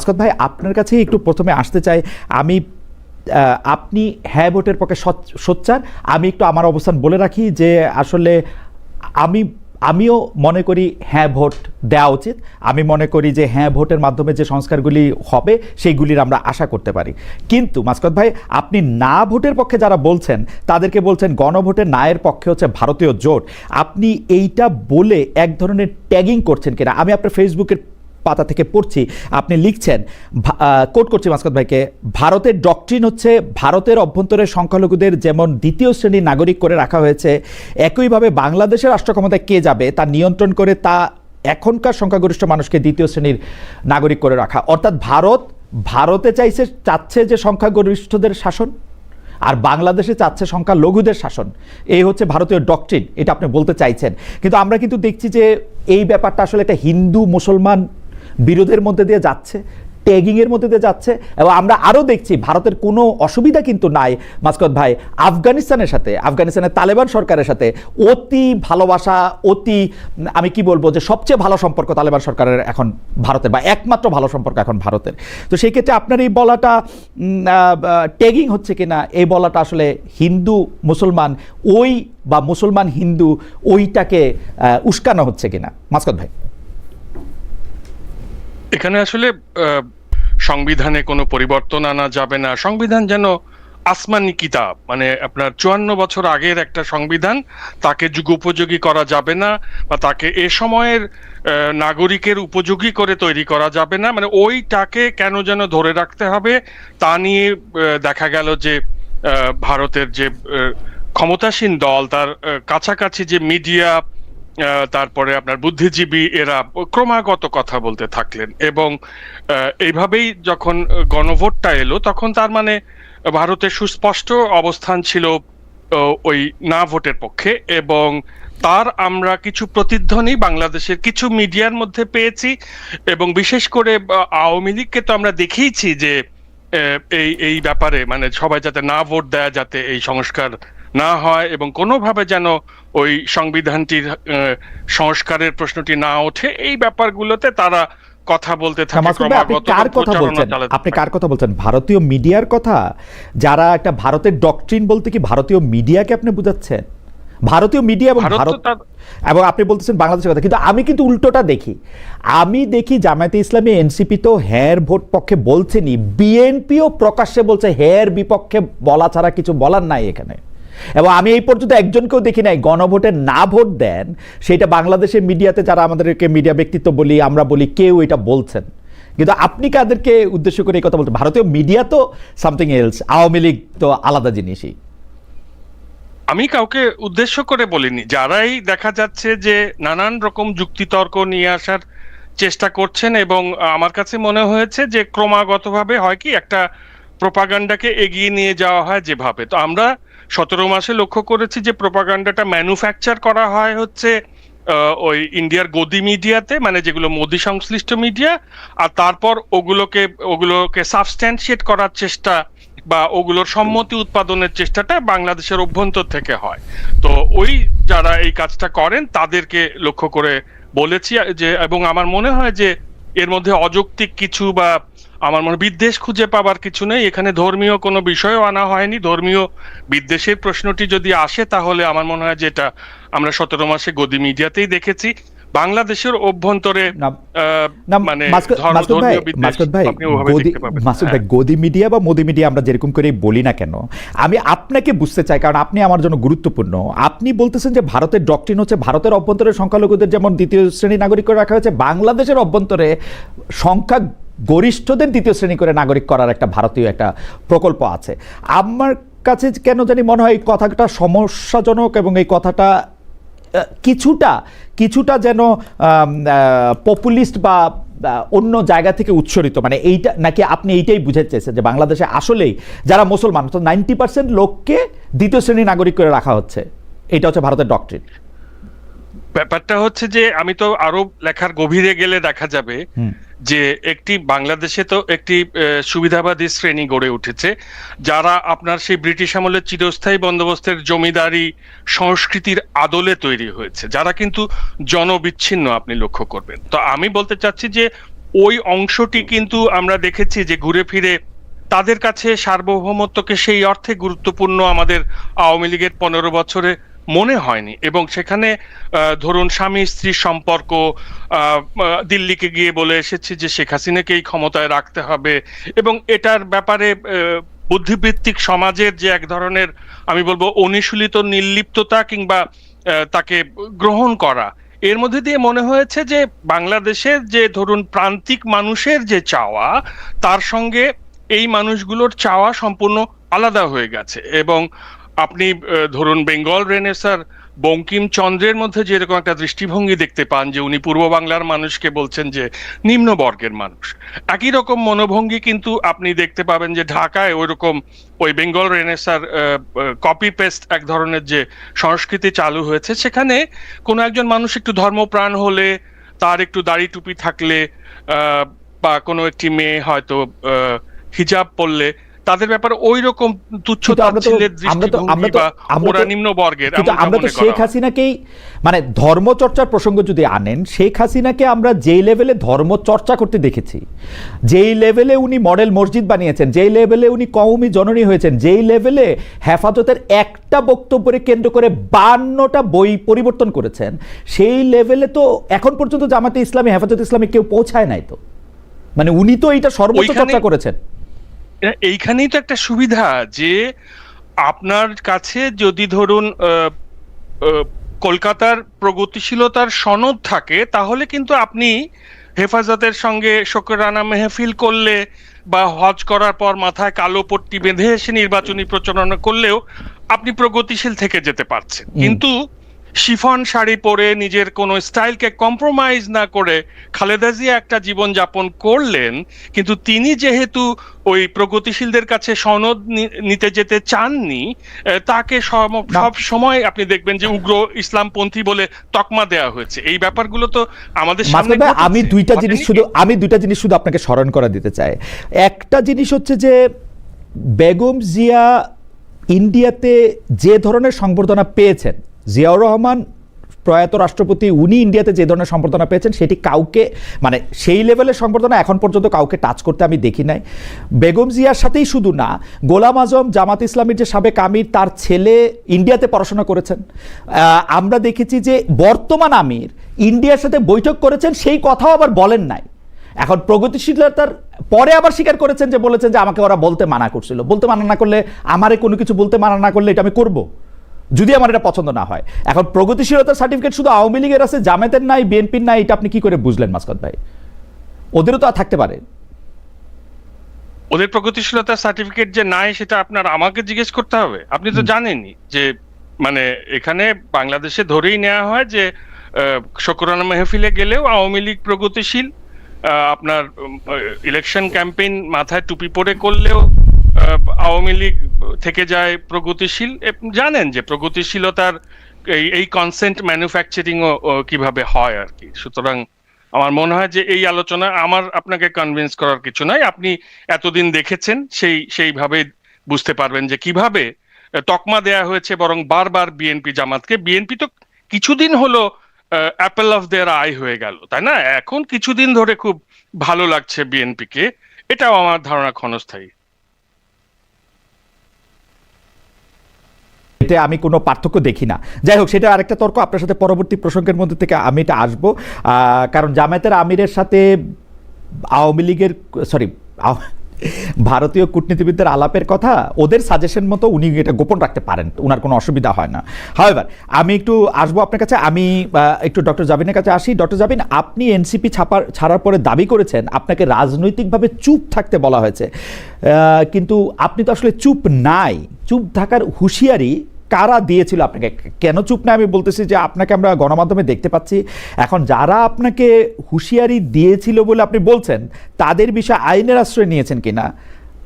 আসকাত ভাই, আপনার কাছে একটু প্রথমে আসতে চাই। আমি আপনি হ্যাঁ ভোটের পক্ষে সোচ্চার। আমি একটু আমার অবস্থান বলে রাখি যে আসলে আমি আমিও মনে করি হ্যাঁ ভোট দেওয়া উচিত। আমি মনে করি যে হ্যাঁ ভোটের মাধ্যমে যে সংস্কারগুলি হবে সেইগুলির আমরা আশা করতে পারি। কিন্তু মাসকাত ভাই, আপনি না ভোটের পক্ষে যারা বলছেন তাদেরকে বলছেন গণভোটের নায়ের পক্ষে হচ্ছে ভারতীয় জোট। আপনি এইটা বলে এক ধরনের ট্যাগিং করছেন কিনা? আমি আপনার ফেসবুকের পাতা থেকে পড়ছি, আপনি লিখছেন, কোট করছি মাসকাত ভাইকে, ভারতের ডক্ট্রিন হচ্ছে ভারতের অভ্যন্তরের সংখ্যালঘুদের যেমন দ্বিতীয় শ্রেণীর নাগরিক করে রাখা হয়েছে, একইভাবে বাংলাদেশের রাষ্ট্র ক্ষমতায় কে যাবে তা নিয়ন্ত্রণ করে তা এখনকার সংখ্যাগরিষ্ঠ মানুষকে দ্বিতীয় শ্রেণীর নাগরিক করে রাখা। অর্থাৎ ভারতে চাচ্ছে যে সংখ্যাগরিষ্ঠদের শাসন, আর বাংলাদেশে চাচ্ছে সংখ্যালঘুদের শাসন। এই হচ্ছে ভারতীয় ডক্ট্রিন, এটা আপনি বলতে চাইছেন। কিন্তু আমরা কিন্তু দেখছি যে এই ব্যাপারটা আসলে একটা হিন্দু মুসলমান বিরোধের মধ্যে দিয়ে যাচ্ছে, ট্যাগিংয়ের মধ্যে দিয়ে যাচ্ছে। এবং আমরা আরও দেখছি ভারতের কোনো অসুবিধা কিন্তু নাই মাসকাত ভাই আফগানিস্তানের তালেবান সরকারের সাথে অতি ভালোবাসা, আমি কি বলবো যে সবচেয়ে ভালো সম্পর্ক তালেবান সরকারের এখন ভারতের, বা একমাত্র ভালো সম্পর্ক এখন ভারতের। তো সেই ক্ষেত্রে আপনার এই বলাটা ট্যাগিং হচ্ছে কিনা, এই বলাটা আসলে হিন্দু মুসলমান বা মুসলমান হিন্দু ওইটাকে উস্কানো হচ্ছে কিনা মাসকাত ভাই? এখানে আসলে সংবিধানে কোনো পরিবর্তন আনা যাবে না। সংবিধান যেন আসমানি কিতাব, মানে আপনার 54 বছর আগের একটা সংবিধান, তাকে যুগোপযোগী করা যাবে না, বা তাকে এ সময়ের নাগরিকের উপযোগী করে তৈরি করা যাবে না। মানে ওইটাকে কেন যেন ধরে রাখতে হবে, তা নিয়ে দেখা গেল যে ভারতের যে ক্ষমতাসীন দল, তার কাছাকাছি যে মিডিয়া, তারপরে আপনার বুদ্ধিজীবী, এরা ক্রমাগত কথা বলতে থাকলেন। এবং এইভাবেই যখন গণভোটটা এলো, তখন তার মানে ভারতের সুস্পষ্ট অবস্থান ছিল ওই না ভোটের পক্ষে। এবং তার আমরা কিছু প্রতিধ্বনি বাংলাদেশের কিছু মিডিয়ার মধ্যে পেয়েছি। এবং বিশেষ করে আওয়ামী লীগকে তো আমরা দেখিয়েছি যে এই ব্যাপারে, মানে সবাই যাতে না ভোট দেয়, যাতে এই সংস্কার না হয় এবং কোনোভাবে যেন ওই সংবিধানটির সংস্কারের প্রশ্নটি না ওঠে, এই ব্যাপারগুলোতে তারা কথা বলতে থাকে। আপনি কার কথা বলছেন? ভারতীয় মিডিয়ার কথা? যারা একটা ভারতের ডক্ট্রিন বলতে কি ভারতীয় মিডিয়াকে আপনি বুঝাচ্ছেন? ভারতীয় মিডিয়া এবং আপনি বলতেছেন বাংলাদেশের কথা। কিন্তু আমি কিন্তু উল্টোটা দেখি। আমি দেখি জামায়াতে ইসলামী, এনসিপি তো হ্যার ভোট পক্ষে বলছেনই, বিএনপিও প্রকাশ্যে বলছে হ্যার বিপক্ষে বলা ছাড়া কিছু বলার নাই এখানে। এবং আমি এই পর্যন্ত একজনকেও দেখি নাই গণভোটে না ভোট দেন, সেটা বাংলাদেশের মিডিয়াতে যারা আমাদেরকে মিডিয়া ব্যক্তিত্ব বলি, আমরা বলি, কেউ এটা বলছেন। কিন্তু আপনি কাদেরকে উদ্দেশ্য করে এই কথা বলছেন? ভারতীয় মিডিয়া তো সামথিং এলস, আওয়ামী লীগ তো আলাদা জিনিসই। আমি কাউকে উদ্দেশ্য করে বলিনি। যারাই দেখা যাচ্ছে যে নানান রকম যুক্তিতর্ক নিয়ে আসার চেষ্টা করছেন, এবং আমার কাছে মনে হয়েছে যে ক্রমাগতভাবে হয় কি একটা প্রোপাগান্ডাকে এগিয়ে নিয়ে যাওয়া হয় যেভাবে। তো আমরা 17 মাসে লক্ষ্য করেছি যে প্রোপাগান্ডাটা ম্যানুফ্যাকচার করা হয় হচ্ছে ওই ইন্ডিয়ার গদি মিডিয়াতে, মানে যেগুলো মোদি সংশ্লিষ্ট মিডিয়া, আর তারপর ওগুলোকে সাবস্ট্যান্সিয়েট করার চেষ্টা বা ওগুলোর সম্মতি উৎপাদনের চেষ্টাটা বাংলাদেশের অভ্যন্তর থেকে হয়। তো ওই যারা এই কাজটা করেন তাদেরকে লক্ষ্য করে বলেছি যে, এবং আমার মনে হয় যে এর মধ্যে অযৌক্তিক কিছু বা আমার মনে বিদ্বেষ খুঁজে পাবার কিছু নেই। এখানে ধর্মীয় কোনো বিষয়ও আনা হয়নি। ধর্মীয় বিদ্বেষের প্রশ্নটি যদি আসে, তাহলে আমার মনে হয় যেটা আমরা 17 মাসে গদি মিডিয়াতেই দেখেছি। বাংলাদেশের অভ্যন্তরে মানে গদি মিডিয়া বা মোদি মিডিয়া আমরা যেরকম করে বলি না কেন, আমি আপনাকে বুঝতে চাই, কারণ আপনি আমার জন্য গুরুত্বপূর্ণ। আপনি বলতেছেন যে ভারতের ডক্ট্রিন হচ্ছে ভারতের অভ্যন্তরে সংখ্যালঘুদের যেমন দ্বিতীয় শ্রেণীর নাগরিক করে রাখা হয়েছে, বাংলাদেশের অভ্যন্তরে সংখ্যা গরিষ্ঠদের দ্বিতীয় শ্রেণী করে নাগরিক করার একটা ভারতীয় একটা প্রকল্প আছে। আমার কাছে কেন জানি মনে হয় এই কথাটা সমস্যাজনক, এবং এই কথাটা কিছুটা যেন পপুলিস্ট বা অন্য জায়গা থেকে উৎসরিত। মানে এইটা নাকি আপনি এইটাই বুঝাতে চেয়েছেন যে বাংলাদেশে আসলেই যারা মুসলমান, তো 90% লোককে দ্বিতীয় শ্রেণীর নাগরিক করে রাখা হচ্ছে, এটা হচ্ছে ভারতের ডক্ট্রিন? ব্যাপারটা হচ্ছে যে আমি তো আরো লেখার গভীরে গেলে দেখা যাবে যে বাংলাদেশে তো একটি সুবিধাবাদী শ্রেণী গড়ে উঠেছে, যারা আপনার সেই ব্রিটিশ আমলের চিরস্থায়ী বন্দোবস্তের জমিদারি সংস্কৃতির আদলে তৈরি হয়েছে, যারা কিন্তু জনবিচ্ছিন্ন, আপনি লক্ষ্য করবেন। তো আমি বলতে চাচ্ছি যে ওই অংশটি কিন্তু আমরা দেখেছি যে ঘুরে ফিরে তাদের কাছে সার্বভৌমত্বকে সেই অর্থে গুরুত্বপূর্ণ আমাদের আওয়ামী লীগের 15 বছরে মনে হয়নি। এবং সেখানে ধরুন স্বামী স্ত্রীর সম্পর্ক, দিল্লিকে গিয়ে বলে এসেছি যে শেখ হাসিনাকেই ক্ষমতায় রাখতে হবে, এবং এটার ব্যাপারে বুদ্ধিবৃত্তিক সমাজের যে এক ধরনের, আমি বলবো, অনুশীলিত নির্লিপ্ততা কিংবা তাকে গ্রহণ করা, এর মধ্যে দিয়ে মনে হয়েছে যে বাংলাদেশের যে ধরুন প্রান্তিক মানুষের যে চাওয়া, তার সঙ্গে এই মানুষগুলোর চাওয়া সম্পূর্ণ আলাদা হয়ে গেছে। এবং আপনি ধরুন বেঙ্গল রেনেসার বঙ্কিমচন্দ্রের মধ্যে যেরকম একটা দৃষ্টিভঙ্গি দেখতে পান যে উনি পূর্ব বাংলার মানুষকে বলছেন যে নিম্ন বর্গের মানুষ, একই রকম মনোভঙ্গি কিন্তু আপনি দেখতে পাবেন যে ঢাকায় ওইরকম ওই বেঙ্গল রেনেসার কপি পেস্ট এক ধরনের যে সংস্কৃতি চালু হয়েছে, সেখানে কোনো একজন মানুষ একটু ধর্মপ্রাণ হলে, তার একটু দাড়ি টুপি থাকলে, বা কোনো একটি মেয়ে হয়তো হিজাব পরলে, তাদের ব্যাপারে ওই রকম তুচ্ছ-তাচ্ছিল্যের দৃষ্টিভঙ্গি বা ওরা নিম্ন বর্গের, আমরা তো শেখ হাসিনাকেই, মানে ধর্মচর্চার প্রসঙ্গ যদি আনেন, শেখ হাসিনাকে আমরা যেই লেভেলে ধর্মচর্চা করতে দেখেছি, যেই লেভেলে উনি মডেল মসজিদ বানিয়েছেন, যেই লেভেলে উনি কওমি জননী হয়েছেন, যেই লেভেলে হেফাজতের একটা বক্তব্যকে কেন্দ্র করে 52টা বই পরিবর্তন করেছেন, সেই লেভেলে তো এখন পর্যন্ত জামাতে ইসলামী, হেফাজত ইসলামী কেউ পৌঁছায় নাই। তো মানে উনি তো এইটা সর্বোচ্চ চর্চা করেছেন। এইখানেই তো একটা সুবিধা যে আপনার কাছে যদি ধরুন কলকাতার প্রগতিশীলতার সনদ থাকে, তাহলে কিন্তু আপনি হেফাজতের সঙ্গে শোকরানা মেহফিল করলে বা হজ করার পর মাথায় কালো পট্টি বেঁধে এসে নির্বাচনী প্রচারণা করলেও আপনি প্রগতিশীল থেকে যেতে পারছেন। কিন্তু শিফন শাড়ি পরে নিজের কোনো স্টাইলকে কম্প্রোমাইজ না করে খালেদা জিয়া একটা জীবন যাপন করলেন, কিন্তু তিনি যেহেতু ওই প্রগতিশীলদের কাছে সনদ নিতে যেতে চাননি, তাকে সব সময় আপনি দেখবেন যে উগ্র ইসলামপন্থী বলে তকমা দেওয়া হয়েছে। এই ব্যাপারগুলো তো আমাদের সামনে। আমি দুইটা জিনিস শুধু আপনাকে স্মরণ করা দিতে চাই। একটা জিনিস হচ্ছে যে বেগম জিয়া ইন্ডিয়াতে যে ধরনের সংবর্ধনা পেয়েছেন, জিয়াউর রহমান প্রয়াত রাষ্ট্রপতি, উনি ইন্ডিয়াতে যে ধরনের সম্বর্ধনা পেয়েছেন, সেটি কাউকে, মানে সেই লেভেলের সম্বর্ধনা এখন পর্যন্ত কাউকে টাচ করতে আমি দেখি নাই। বেগম জিয়ার সাথেই শুধু না, গোলাম আজম জামাত ইসলামীর যে সাবেক আমির, তার ছেলে ইন্ডিয়াতে পড়াশোনা করেছেন। আমরা দেখেছি যে বর্তমান আমির ইন্ডিয়ার সাথে বৈঠক করেছেন, সেই কথাও আবার বলেন নাই। এখন প্রগতিশীলতার পরে আবার স্বীকার করেছেন যে বলেছেন যে আমাকে ওরা বলতে মানা করছিল। বলতে মানা না করলে, আমারে কোনো কিছু বলতে মানা না করলে এটা আমি করব, যদি আমার এটা পছন্দ না হয়। এখন প্রগতিশীলতার সার্টিফিকেট শুধু আওয়ামী লীগের আছে, জামায়াতের নাই, বিএনপির নাই, এটা আপনি কি করে বুঝলেন মাসকাত ভাই? ওদেরও তো থাকতে পারে। ওদের প্রগতিশীলতার সার্টিফিকেট যে নাই সেটা আপনার আমাকে জিজ্ঞেস করতে হবে? আপনি তো জানেনই যে মানে এখানে বাংলাদেশে ধরেই নেওয়া হয় যে শোকরানা মেহফিলে গেলেও আওয়ামী লীগ প্রগতিশীল, আপনার ইলেকশন ক্যাম্পেইন মাথায় টুপি পরে করলেও আওয়ামী লীগ থেকে যায় প্রগতিশীল। জানেন যে প্রগতিশীলতার এই কনসেন্ট ম্যানুফ্যাকচারিং ও কিভাবে হয় আর কি। সুতরাং আমার মনে হয় যে এই আলোচনা আমার আপনাকে কনভিন্স করার কিছু নাই। আপনি এতদিন দেখেছেন, সেইভাবে বুঝতে পারবেন যে কিভাবে তকমা দেয়া হয়েছে, বরং বারবার বিএনপি জামাতকে। বিএনপি তো কিছুদিন হলো অ্যাপেল অফ দেয়ার আই হয়ে গেল, তাই না? এখন কিছুদিন ধরে খুব ভালো লাগছে বিএনপিকে, এটাও আমার ধারণা ক্ষণস্থায়ী। এতে আমি কোনো পার্থক্য দেখি না। যাই হোক, সেটা আরেকটা তর্ক, আপনার সাথে পরবর্তী প্রসঙ্গের মধ্যে থেকে আমি এটা আসবো। কারণ জামায়াতের আমিরের সাথে আওয়ামী লীগের, ভারতীয় কূটনীতিবিদদের আলাপের কথা, ওদের সাজেশন মতো উনি এটা গোপন রাখতে পারেন, ওনার কোনো অসুবিধা হয় না। হাওয়েভার, আমি একটু আসবো আপনার কাছে, আমি একটু ডক্টর জাবিনের কাছে আসি। ডক্টর জাবিন, আপনি এনসিপি ছাড়ার পরে দাবি করেছেন আপনাকে রাজনৈতিকভাবে চুপ থাকতে বলা হয়েছে, কিন্তু আপনি তো আসলে চুপ নাই। চুপ থাকার হুঁশিয়ারি কারা দিয়েছিল আপনাকে? কেন চুপ না আমি বলতেছি যে আপনাকে আমরা গণমাধ্যমে দেখতে পাচ্ছি। এখন যারা আপনাকে হুঁশিয়ারি দিয়েছিল বলে আপনি বলছেন, তাদের বিষয়ে আইনের আশ্রয় নিয়েছেন কিনা?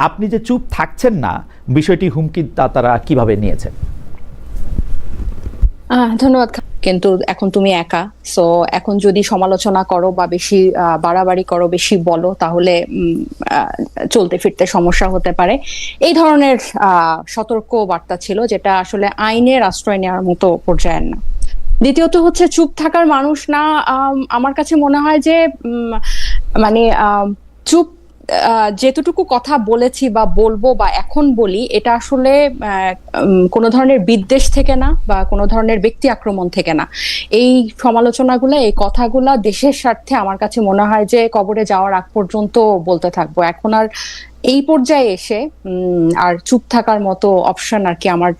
আপনি যে চুপ থাকছেন না, বিষয়টি হুমকি তারা কিভাবে নিয়েছেন? ধন্যবাদ। কিন্তু এখন তুমি একা, সো এখন যদি সমালোচনা করো বা বেশি বাড়াবাড়ি করো, বেশি বলো, তাহলে চলতে ফিরতে সমস্যা হতে পারে। এই ধরনের সতর্ক বার্তা ছিল, যেটা আসলে আইনের আশ্রয় নেওয়ার মতো পর্যায়ের না। দ্বিতীয়ত হচ্ছে চুপ থাকার মানুষ না। আমার কাছে মনে হয় যে মানে চুপ যেতটুকু কথা বলেছি বা বলবো বা এখন বলি, এটা আসলে কোনো ধরনের বিদ্বেষ থেকে না বা কোনো ধরনের ব্যক্তি আক্রমণ থেকে না। এই সমালোচনাগুলো, এই কথাগুলা দেশের স্বার্থে আমার কাছে মনে হয় যে কবরে যাওয়ার আগ পর্যন্ত বলতে থাকবো। এখন আর এই পর্যায়ে এসে আর চুপ থাকার মতো অপশন আর কি আমার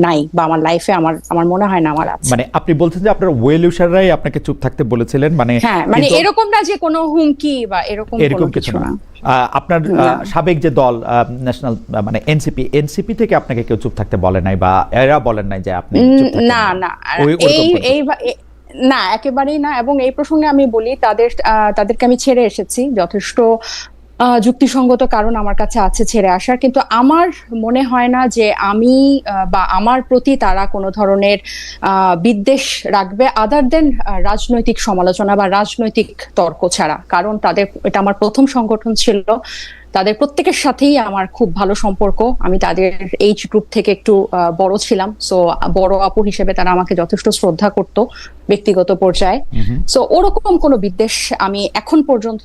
নাই, বা আমার লাইফে আমার মনে হয় না আমার আছে। মানে আপনি বলছেন যে আপনার ওয়েল উইশাররাই আপনাকে চুপ থাকতে বলেছিলেন, মানে হ্যাঁ, মানে এরকম না যে কোনো হুমকি বা এরকম কোনো কিছু না। আপনার সাবেক যে দল ন্যাশনাল মানে এনসিপি থেকে আপনাকে কেউ চুপ থাকতে বলে নাই, বা এরা বলেন নাই যে আপনি চুপ থাকতে? না না, না একেবারেই না। এবং এই প্রসঙ্গে আমি বলি, তাদেরকে আমি ছেড়ে এসেছি, যথেষ্ট যুক্তিসঙ্গত কারণ আমার কাছে আছে ছেড়ে আসার। কিন্তু আমার মনে হয় না যে আমি বা আমার প্রতি তারা কোনো ধরনের বিদ্বেষ রাখবে, আদার দেন রাজনৈতিক সমালোচনা বা রাজনৈতিক তর্ক ছাড়া। কারণ এটা আমার প্রথম সংগঠন ছিল, তাদের প্রত্যেকের সাথেই আমার খুব ভালো সম্পর্ক। আমি তাদের এইজ গ্রুপ থেকে একটু বড় ছিলাম, সো বড় আপু হিসেবে তারা আমাকে যথেষ্ট শ্রদ্ধা করত ব্যক্তিগত পর্যায়ে। সো ওরকম কোনো বিদ্বেষ আমি এখন পর্যন্ত,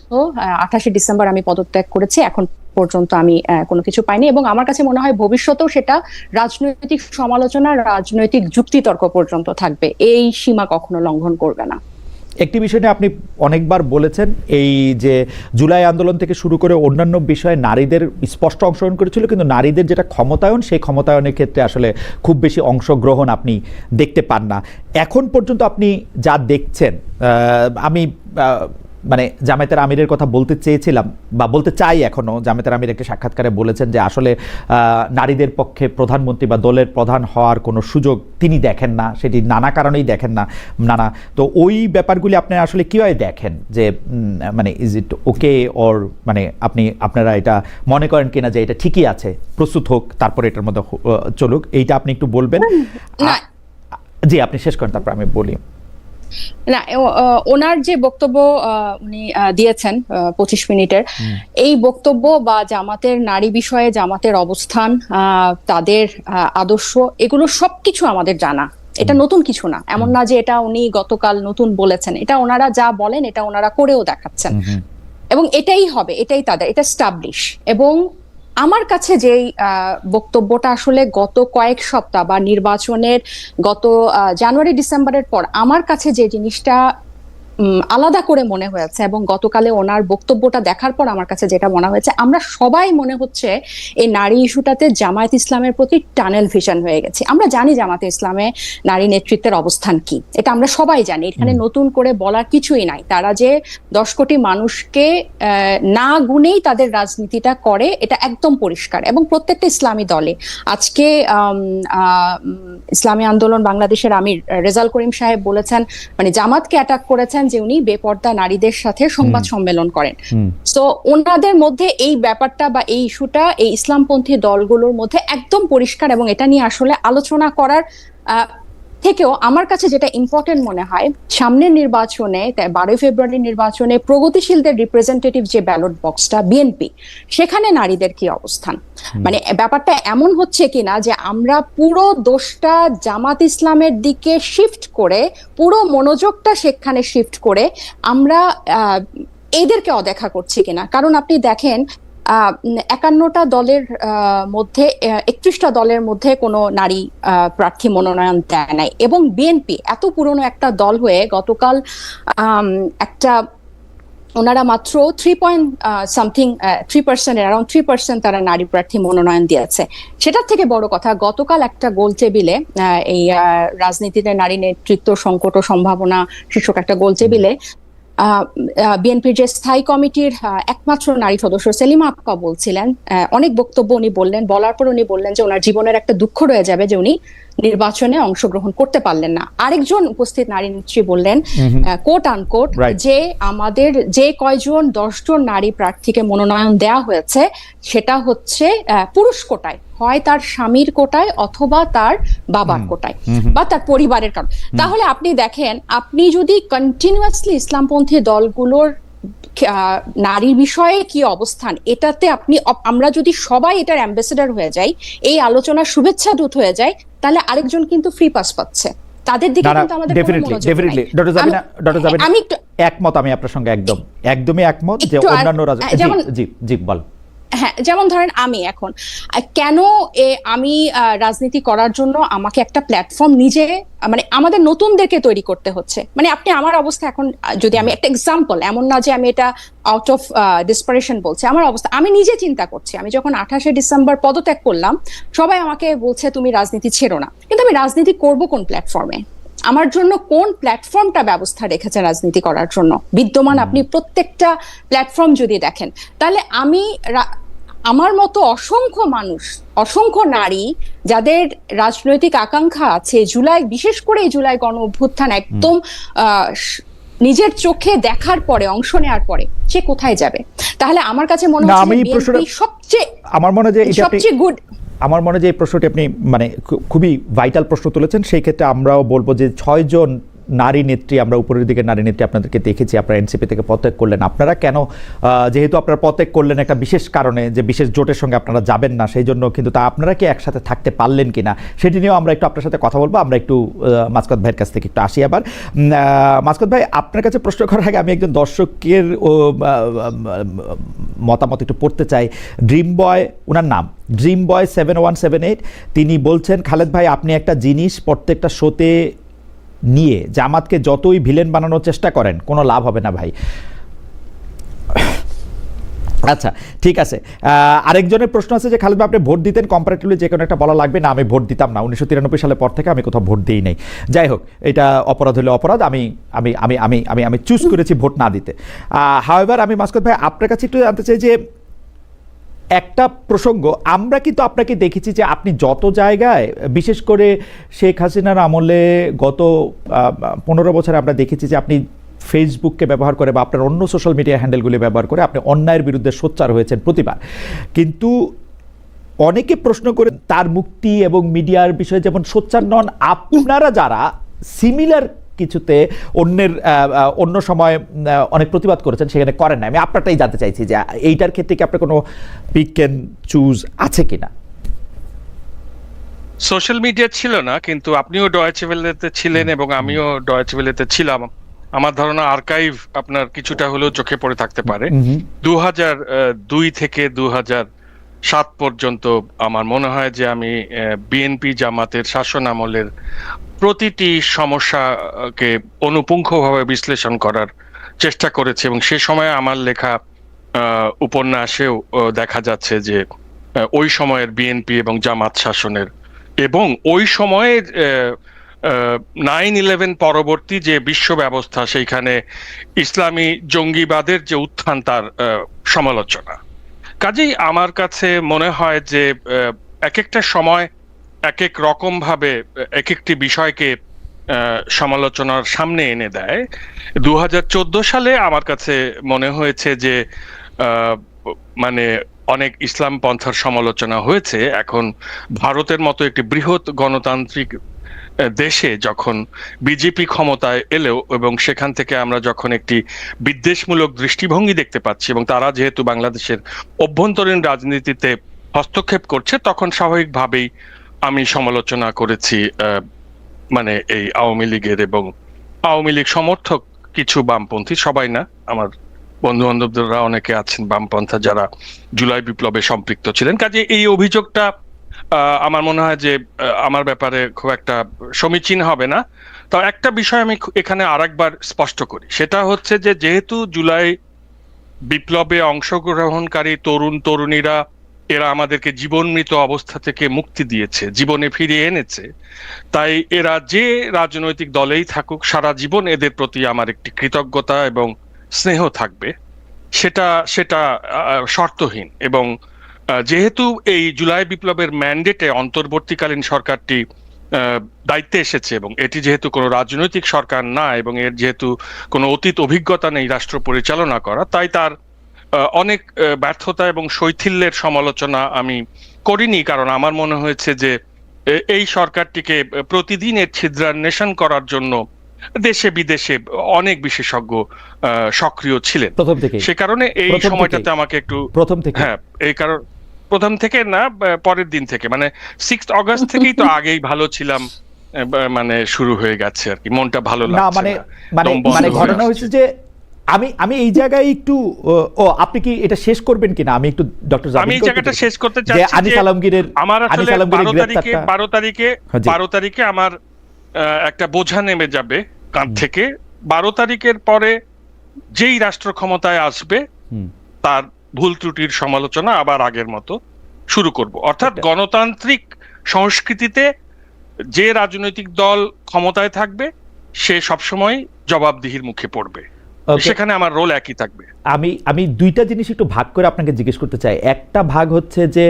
28 ডিসেম্বর আমি পদত্যাগ করেছি, এখন পর্যন্ত আমি কোনো কিছু পাইনি। এবং আমার কাছে মনে হয় ভবিষ্যতেও সেটা রাজনৈতিক সমালোচনা, রাজনৈতিক যুক্তিতর্ক পর্যন্ত থাকবে, এই সীমা কখনো লঙ্ঘন করবে না। একটি বিষয় নিয়ে আপনি অনেকবার বলেছেন, এই যে জুলাই আন্দোলন থেকে শুরু করে অন্যান্য বিষয়ে নারীদের স্পষ্ট অংশগ্রহণ করেছিল, কিন্তু নারীদের যেটা ক্ষমতায়ন, সেই ক্ষমতায়নের ক্ষেত্রে আসলে খুব বেশি অংশগ্রহণ আপনি দেখতে পান না। এখন পর্যন্ত আপনি যা দেখছেন, আমি মানে জামায়াতের আমিরের কথা বলতে চেয়েছিলাম বা বলতে চাই এখনো। জামায়াতের আমির একটা সাক্ষাৎকারে বলেছেন যে আসলে নারীদের পক্ষে প্রধানমন্ত্রী বা দলের প্রধান হওয়ার কোনো সুযোগ তিনি দেখেন না, সেটি নানা কারণেই দেখেন না। তো ওই ব্যাপারগুলি আপনি আসলে কীভাবে দেখেন, যে মানে ইজ ইট ওকে, ওর মানে আপনারা এটা মনে করেন কিনা যে এটা ঠিকই আছে, প্রস্তুত হোক, তারপরে এটার মধ্যে চলুক, এইটা আপনি একটু বলবেন? জি, আপনি শেষ করেন, তারপর আমি বলি। না, ওনার যে বক্তব্য উনি দিয়েছেন 25 মিনিটের, এই বক্তব্য বা জামাতের নারী বিষয়ে জামাতের অবস্থান, তাদের আদর্শ, এগুলো সবকিছু আমাদের জানা। এটা নতুন কিছু না, এমন না যে এটা উনি গতকাল নতুন বলেছেন। এটা ওনারা যা বলেন এটা ওনারা করেও দেখাচ্ছেন, এবং এটাই হবে, এটাই তাদের, এটা স্টাবলিশ। এবং আমার কাছে যেই বক্তব্যটা আসলে গত কয়েক সপ্তাহ বা নির্বাচনের গত জানুয়ারি ডিসেম্বরের পর আমার কাছে যে জিনিসটা আলাদা করে মনে হয়েছে, এবং গতকালে ওনার বক্তব্যটা দেখার পর আমার কাছে যেটা মনে হয়েছে, আমরা সবাই মনে হচ্ছে এই নারী ইস্যুটাতে জামায়াত ইসলামের প্রতি টানেল ভিশন হয়ে গেছে। আমরা জানি জামায়াত ইসলামে নারী নেতৃত্বের অবস্থান কি, এটা আমরা সবাই জানি, এখানে নতুন করে বলার কিছুই নাই। তারা যে 10 কোটি মানুষকে না গুনেই তাদের রাজনীতিটা করে, এটা একদম পরিষ্কার। এবং প্রত্যেকটা ইসলামী দলে আজকে ইসলামী আন্দোলন বাংলাদেশের আমির রেজাল করিম সাহেব বলেছেন, মানে জামাতকে অ্যাটাক করেছেন যে উনি বেপর্দা নারীদের সাথে সংবাদ সম্মেলন করেন। তো ওনাদের মধ্যে এই ব্যাপারটা বা এই ইস্যুটা এই ইসলামপন্থী দলগুলোর মধ্যে একদম পরিষ্কার। এবং এটা নিয়ে আসলে আলোচনা করার থেকেও আমার কাছে যেটা ইম্পর্টেন্ট মনে হয়, সামনের নির্বাচনে 12 ফেব্রুয়ারি নির্বাচনে প্রগতিশীলদের রিপ্রেজেন্টেটিভ যে ব্যালট বক্সটা বিএনপি, সেখানে নারীদের কি অবস্থান। মানে ব্যাপারটা এমন হচ্ছে কিনা যে আমরা পুরো দোষটা জামাত ইসলামের দিকে শিফট করে, পুরো মনোযোগটা সেখানে শিফট করে আমরা এদেরকে অদেখা করছি কিনা। কারণ আপনি দেখেন 51টা দলের মধ্যে 31টা দলের মধ্যে কোনো নারী প্রার্থী মনোনয়ন দেয় নাই। এবং বিএনপি এত পুরনো একটা দল হয়ে গতকাল একটা ওনারা মাত্র 3% তারা নারী প্রার্থী মনোনয়ন দিয়েছে। সেটার থেকে বড় কথা, গতকাল একটা গোল টেবিলে, এই রাজনীতিতে নারী নেতৃত্ব সংকট ও সম্ভাবনা শীর্ষক একটা গোল টেবিলে বিএনপির যে স্থায়ী কমিটির একমাত্র নারী সদস্য সেলিমা আপা বলছিলেন, অনেক বক্তব্য উনি বললেন, বলার পর উনি বললেন যে ওনার জীবনের একটা দুঃখ রয়ে যাবে যে উনি নির্বাচনে অংশগ্রহণ করতে পারলেন না। আরেকজন উপস্থিত নারী নেত্রী বললেন, কোট আনকোট, যে আমাদের যে কয়জন 10 জন নারী প্রার্থীকে মনোনয়ন দেওয়া হয়েছে সেটা হচ্ছে পুরুষ কোটায়, হয় তার স্বামীর কোটায় অথবা তার বাবার কোটায় বা তার পরিবারের কারণ। তাহলে আপনি দেখেন, আপনি যদি কন্টিনিউয়াসলি ইসলামপন্থী দলগুলোর নারীর বিষয়ে কি অবস্থান, এটাতে আমরা যদি সবাই এটার অ্যাম্বাসেডর হয়ে যাই, এই আলোচনার শুভেচ্ছা দূত হয়ে যায়, তাহলে আরেকজন কিন্তু ফ্রি পাস পাচ্ছে। তাদের দিকে কিন্তু আমাদের কোনো ডেফিনেটলি মনোযোগ নাই। ডেফিনেটলি ডক্টর জাবিনা আমি একটু একমত, আমি আপনার সঙ্গে একদমই একমত যে একটু অন্যান্য যেমন জি জি বল। হ্যাঁ, যেমন ধরেন আমি এখন কেন আমি রাজনীতি করার জন্য আমাকে একটা প্ল্যাটফর্ম নিজে মানে আমাদের নতুনদেরকে তৈরি করতে হচ্ছে। মানে আপনি আমার অবস্থা এখন যদি আমি একটা এক্সাম্পল, এমন না যে আমি এটা আউট অফ ডিসপারেশন বলছি, আমার অবস্থা আমি নিজে চিন্তা করছি। আমি যখন 28শে ডিসেম্বর পদত্যাগ করলাম, সবাই আমাকে বলছে তুমি রাজনীতি ছেড়ো না, কিন্তু আমি রাজনীতি করব কোন প্ল্যাটফর্মে? আমার জন্য কোন প্ল্যাটফর্মটা ব্যবস্থা রেখেছে রাজনীতি করার জন্য? বিদ্যমান আপনি প্রত্যেকটা প্ল্যাটফর্ম যদি দেখেন, তাহলে আমার মতো অসংখ্য মানুষ, অসংখ্য নারী যাদের রাজনৈতিক আকাঙ্ক্ষা আছে, বিশেষ করে এই জুলাই গণ অভ্যুত্থান একদম নিজের চোখে দেখার পরে, অংশ নেওয়ার পরে সে কোথায় যাবে? তাহলে আমার কাছে মনে হচ্ছে বিএনপি সবচেয়ে গুড। আমার মনে হয় যে এই প্রশ্নটি আপনি মানে খুবই ভাইটাল প্রশ্ন তুলেছেন। সেই ক্ষেত্রে আমরাও বলবো যে 6 জন নারী নেত্রী, আমরা উপরের দিকে নারী নেত্রী আপনাদেরকে দেখেছি, আপনারা এনসিপি থেকে পদত্যাগ করলেন। আপনারা কেন, যেহেতু আপনারা পদত্যাগ করলেন একটা বিশেষ কারণে, যে বিশেষ জোটের সঙ্গে আপনারা যাবেন না, সেই জন্য কিন্তু তা আপনারা কি একসাথে থাকতে পারলেন কিনা সেটি নিয়েও আমরা একটু আপনার সাথে কথা বলবো। আমরা একটু মাসকাত ভাইয়ের কাছ থেকে একটু আসি আবার। মাসকাত ভাই, আপনার কাছে প্রশ্ন করার আগে আমি একজন দর্শকের মতামত একটু পড়তে চাই। ড্রিম বয়, ওনার নাম ড্রিম বয় 7178, তিনি বলছেন, খালেদ ভাই আপনি একটা জিনিস প্রত্যেকটা শোতে নিয়ে জামাতকে যতই ভিলেন বানানোর চেষ্টা করেন কোনো লাভ হবে না ভাই। আচ্ছা ঠিক আছে। আরেকজনের প্রশ্ন আছে যে খালেদ ভাই আপনি ভোট দিতেন, কম্পারেটিভলি যে কোনো একটা বলা লাগবে না। আমি ভোট দিতাম না, 1993 সালের পর থেকে আমি কোথাও ভোট দিই নাই। যাই হোক, এটা অপরাধ হলে অপরাধ, আমি আমি আমি আমি আমি আমি চুজ করেছি ভোট না দিতে। হাওয়েভার আমি মাসকাত ভাই আপনার কাছে একটু জানতে চাই যে একটা প্রসঙ্গ, আমরা কিন্তু আপনাকে দেখেছি যে আপনি যত জায়গায়, বিশেষ করে শেখ হাসিনার আমলে গত 15 বছরে আমরা দেখেছি যে আপনি ফেসবুককে ব্যবহার করে বা আপনার অন্য সোশ্যাল মিডিয়া হ্যান্ডেলগুলি ব্যবহার করে আপনি অন্যায়ের বিরুদ্ধে সোচ্চার হয়েছেন প্রতিবার। কিন্তু অনেকে প্রশ্ন করে তার মুক্তি এবং মিডিয়ার বিষয়ে যেমন সোচ্চার নন, আপনারা যারা সিমিলার কিছুতে অন্য সময় অনেক প্রতিবাদ করেছেন সেখানে করেন না। আমি আপনারটাই জানতে চাইছি যে এইটার ক্ষেত্রে কি আপনার কোনো পিক ক্যান চুজ আছে কিনা? সোশ্যাল মিডিয়া ছিল না, কিন্তু আপনিও ডয়েচে ভেলেতে ছিলেন এবং আমিও ডয়েচে ভেলেতে ছিলাম। আমার ধারণা আর্কাইভ আপনার কিছুটা হলেও চোখে পড়ে থাকতে পারে। 2002 থেকে 2007 পর্যন্ত আমার মনে হয় যে আমি বিএনপি জামাতের শাসন আমলের প্রতিটি সমস্যাকে অনুপুঙ্খভাবে বিশ্লেষণ করার চেষ্টা করেছি, এবং সে সময় আমার লেখা উপন্যাসেও দেখা যাচ্ছে যে ওই সময়ের বিএনপি এবং জামাত শাসনের এবং ওই সময়ের 9/11 পরবর্তী যে বিশ্ব ব্যবস্থা, সেইখানে ইসলামী জঙ্গিবাদের যে উত্থান, তার সমালোচনা। কাজেই আমার কাছে মনে হয় যে এক একটা সময় এক এক রকম ভাবে এক একটি বিষয়কে সমালোচনার সামনে এনে দেয়। 2014 সালে আমার কাছে মনে হয়েছে যে মানে অনেক ইসলাম পন্থার সমালোচনা হয়েছে। এখন ভারতের মতো একটি বৃহৎ গণতান্ত্রিক দেশে যখন বিজেপি ক্ষমতায় এলেও, এবং সেখান থেকে আমরা যখন একটি বিদ্বেষমূলক দৃষ্টিভঙ্গি দেখতে পাচ্ছি এবং তারা যেহেতু বাংলাদেশের অভ্যন্তরীণ রাজনীতিতে হস্তক্ষেপ করছে, তখন স্বাভাবিকভাবেই আমি সমালোচনা করেছি মানে এই আওয়ামী লীগের এবং আওয়ামী লীগ সমর্থক কিছু বামপন্থী, সবাই না, আমার বন্ধু বান্ধবরা অনেকে আছেন বামপন্থা যারা জুলাই বিপ্লবে সম্পৃক্ত ছিলেন। কাজে এই অভিযোগটা আমার মনে হয় যে আমার ব্যাপারে খুব একটা সমীচীন হবে না। তো একটা বিষয় আমি এখানে আরেকবার স্পষ্ট করি, সেটা হচ্ছে যে যেহেতু জুলাই বিপ্লবে অংশগ্রহণকারী তরুণ তরুণীরা, এরা আমাদেরকে জীবন মৃত অবস্থা থেকে মুক্তি দিয়েছে, জীবনে ফিরিয়ে এনেছে, তাই এরা যে রাজনৈতিক দলেই থাকুক সারা জীবন এদের প্রতি আমার একটি কৃতজ্ঞতা এবং স্নেহ থাকবে, সেটা শর্তহীন। এবং যেহেতু এই জুলাই বিপ্লবের ম্যান্ডেটে অন্তর্বর্তীকালীন সরকারটি দায়িত্বে এসেছে এবং এটি যেহেতু কোনো রাজনৈতিক সরকার না এবং এর যেহেতু কোনো অতীত অভিজ্ঞতা নেই রাষ্ট্র পরিচালনা করা, তাই তার অনেক ব্যর্থতা এবং শৈথিল্যের সমালোচনা আমি করিনি। কারণ আমার মনে হয়েছে যে এই সরকারটিকে প্রতিদিন এর ছিদ্রান্বেষণ করার জন্য দেশে বিদেশে অনেক বিশেষজ্ঞ সক্রিয় ছিলেন প্রথম থেকে। সে কারণে এই সময়টাতে আমাকে একটু প্রথম থেকে, হ্যাঁ, এই কারণ প্রথম থেকে না, পরের দিন থেকে, মানে 6 অগস্ট থেকেই তো আগেই ভালো ছিলাম মানে শুরু হয়ে গেছে আর কি, মনটা ভালো না লাগছে মানে না, মানে দম বন্ধ মানে হয়ে ঘটনা আসছে। হয়েছে যে আমি এই জায়গায় একটু আপনি কি এটা শেষ করবেন কিনা, আমি একটু ডক্টর আমি এই জায়গাটা শেষ করতে যে চাচ্ছি আনিস যে আলমগীরের আমার আসলে গ্রেপ্তারটা 12 তারিখে আমার একটা বোঝা নেমে যাবে কাঁধ থেকে। 12 তারিখের পরে যেই রাষ্ট্র ক্ষমতায় আসবে তার ভুল ত্রুটির সমালোচনা আবার আগের মতো শুরু করব। অর্থাৎ গণতান্ত্রিক সংস্কৃতিতে যে রাজনৈতিক দল ক্ষমতায় থাকবে সে সবসময় জবাবদিহির মুখে পড়বে, সেখানে আমার রোল একই থাকবে। আমি দুইটা জিনিস একটু ভাগ করে আপনাকে জিজ্ঞেস করতে চাই। একটা ভাগ হচ্ছে যে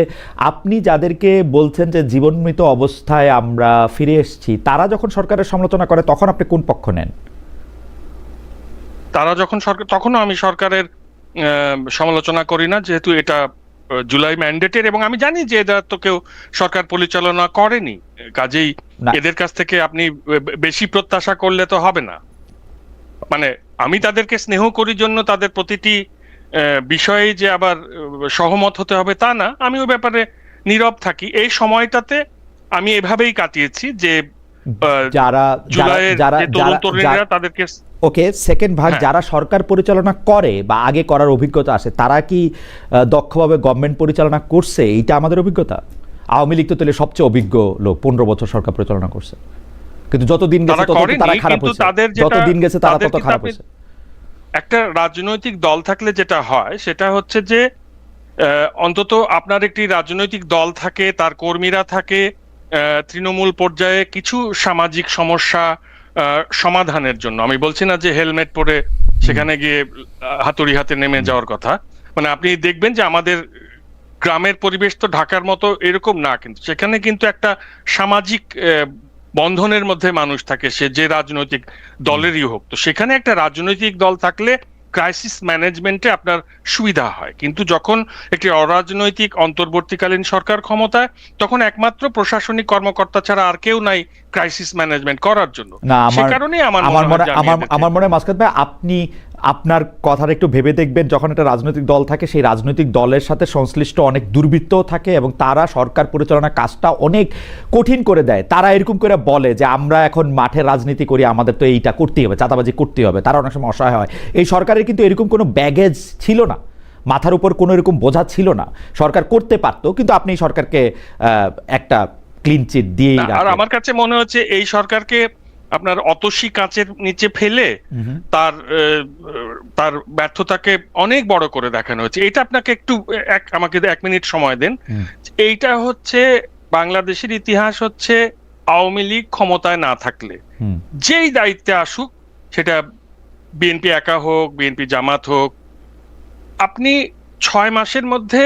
আপনি যাদেরকে বলছেন যে জীবনমৃত অবস্থায় আমরা ফিরে এসেছি, তারা যখন সরকারের সমালোচনা করে তখন আপনি কোন পক্ষ নেন? তারা যখন সরকার, তখনও আমি সরকারের সমালোচনা করি না, যেহেতু এটা জুলাই ম্যান্ডেটের, এবং আমি জানি যে এরা তো কেউ সরকার পরিচালনা করেনি, কাজেই এদের কাছ থেকে আপনি বেশি প্রত্যাশা করলে তো হবে না। মানে আমি তাদেরকে স্নেহ করি জন্য তাদের প্রতিটি বিষয়ে যে আবার সহমত হতে হবে তা না, আমি ওই ব্যাপারে নীরব থাকি। এই সময়টাতে আমি এভাবেই কাটিয়েছি যে যারা জুলাইয়ের যে তরুণ তরুণীরা তাদেরকে ওকে সেকেন্ড ভাগ যারা সরকার পরিচালনা করে বা আগে করার অভিজ্ঞতা আছে, তারা কি দক্ষভাবে গভর্নমেন্ট পরিচালনা করছে? এইটা আমাদের অভিজ্ঞতা। আওয়ামী লীগ তো তাহলে সবচেয়ে অভিজ্ঞ লোক, 15 বছর সরকার পরিচালনা করছে, কিন্তু যত দিন গেছে তত তারা খারাপ হচ্ছে, যত দিন গেছে তারা তত খারাপ হচ্ছে। একটা রাজনৈতিক দল থাকলে যেটা হয় সেটা হচ্ছে যে অন্তত আপনার একটি রাজনৈতিক দল থাকে, তার কর্মীরা থাকে, তৃণমূল পর্যায়ে কিছু সামাজিক সমস্যা সমাধানের জন্য। আমি বলছি না যে হেলমেট পরে সেখানে গিয়ে হাতুড়ি হাতে নেমে যাওয়ার কথা। মানে আপনি দেখবেন যে আমাদের গ্রামের পরিবেশ তো ঢাকার মতো এরকম না, কিন্তু সেখানে কিন্তু একটা সামাজিক বন্ধনের মধ্যে মানুষ থাকে, সে যে রাজনৈতিক দলেরই হোক। তো সেখানে একটা রাজনৈতিক দল থাকলে ক্রাইসিস ম্যানেজমেন্টে আপনার সুবিধা হয়। কিন্তু যখন একটি অরাজনৈতিক অন্তর্বর্তীকালীন সরকার ক্ষমতায়, তখন একমাত্র প্রশাসনিক কর্মকর্তা ছাড়া আর কেউ নাই ক্রাইসিস ম্যানেজমেন্ট করার জন্য। সে কারণেই আমার মনে হয় মাসকাত ভাই, আপনি আপনার কথাটা একটু ভেবে দেখবেন, যখন একটা রাজনৈতিক দল থাকে সেই রাজনৈতিক দলের সাথে সংশ্লিষ্ট অনেক দুর্বৃত্তও থাকে এবং তারা সরকার পরিচালনার কাজটা অনেক কঠিন করে দেয়। তারা এরকম করে বলে যে আমরা এখন মাঠে রাজনীতি করি, আমাদের তো এইটা করতেই হবে, চাঁদাবাজি করতেই হবে। তারা অনেক সময় অসহায় হয়। এই সরকারের কিন্তু এরকম কোনো ব্যাগেজ ছিল না, মাথার উপর কোনো এরকম বোঝা ছিল না, সরকার করতে পারতো। কিন্তু আপনি সরকারকে একটা ক্লিন চিট দিয়েই রাখেন। আর আমার কাছে মনে হচ্ছে এই সরকারকে আপনার অতসী কাচের নিচে ফেলে তার ব্যর্থতাকে অনেক বড় করে দেখানো হচ্ছে। এটা আপনাকে একটু আমাকে 1 মিনিট সময় দেন। এইটা হচ্ছে বাংলাদেশের ইতিহাস হচ্ছে আওয়ামী লীগ ক্ষমতায় না থাকলে যেই দায়িত্বে আসুক, সেটা বিএনপি একা হোক, বিএনপি জামাত হোক, আপনি 6 মাসের মধ্যে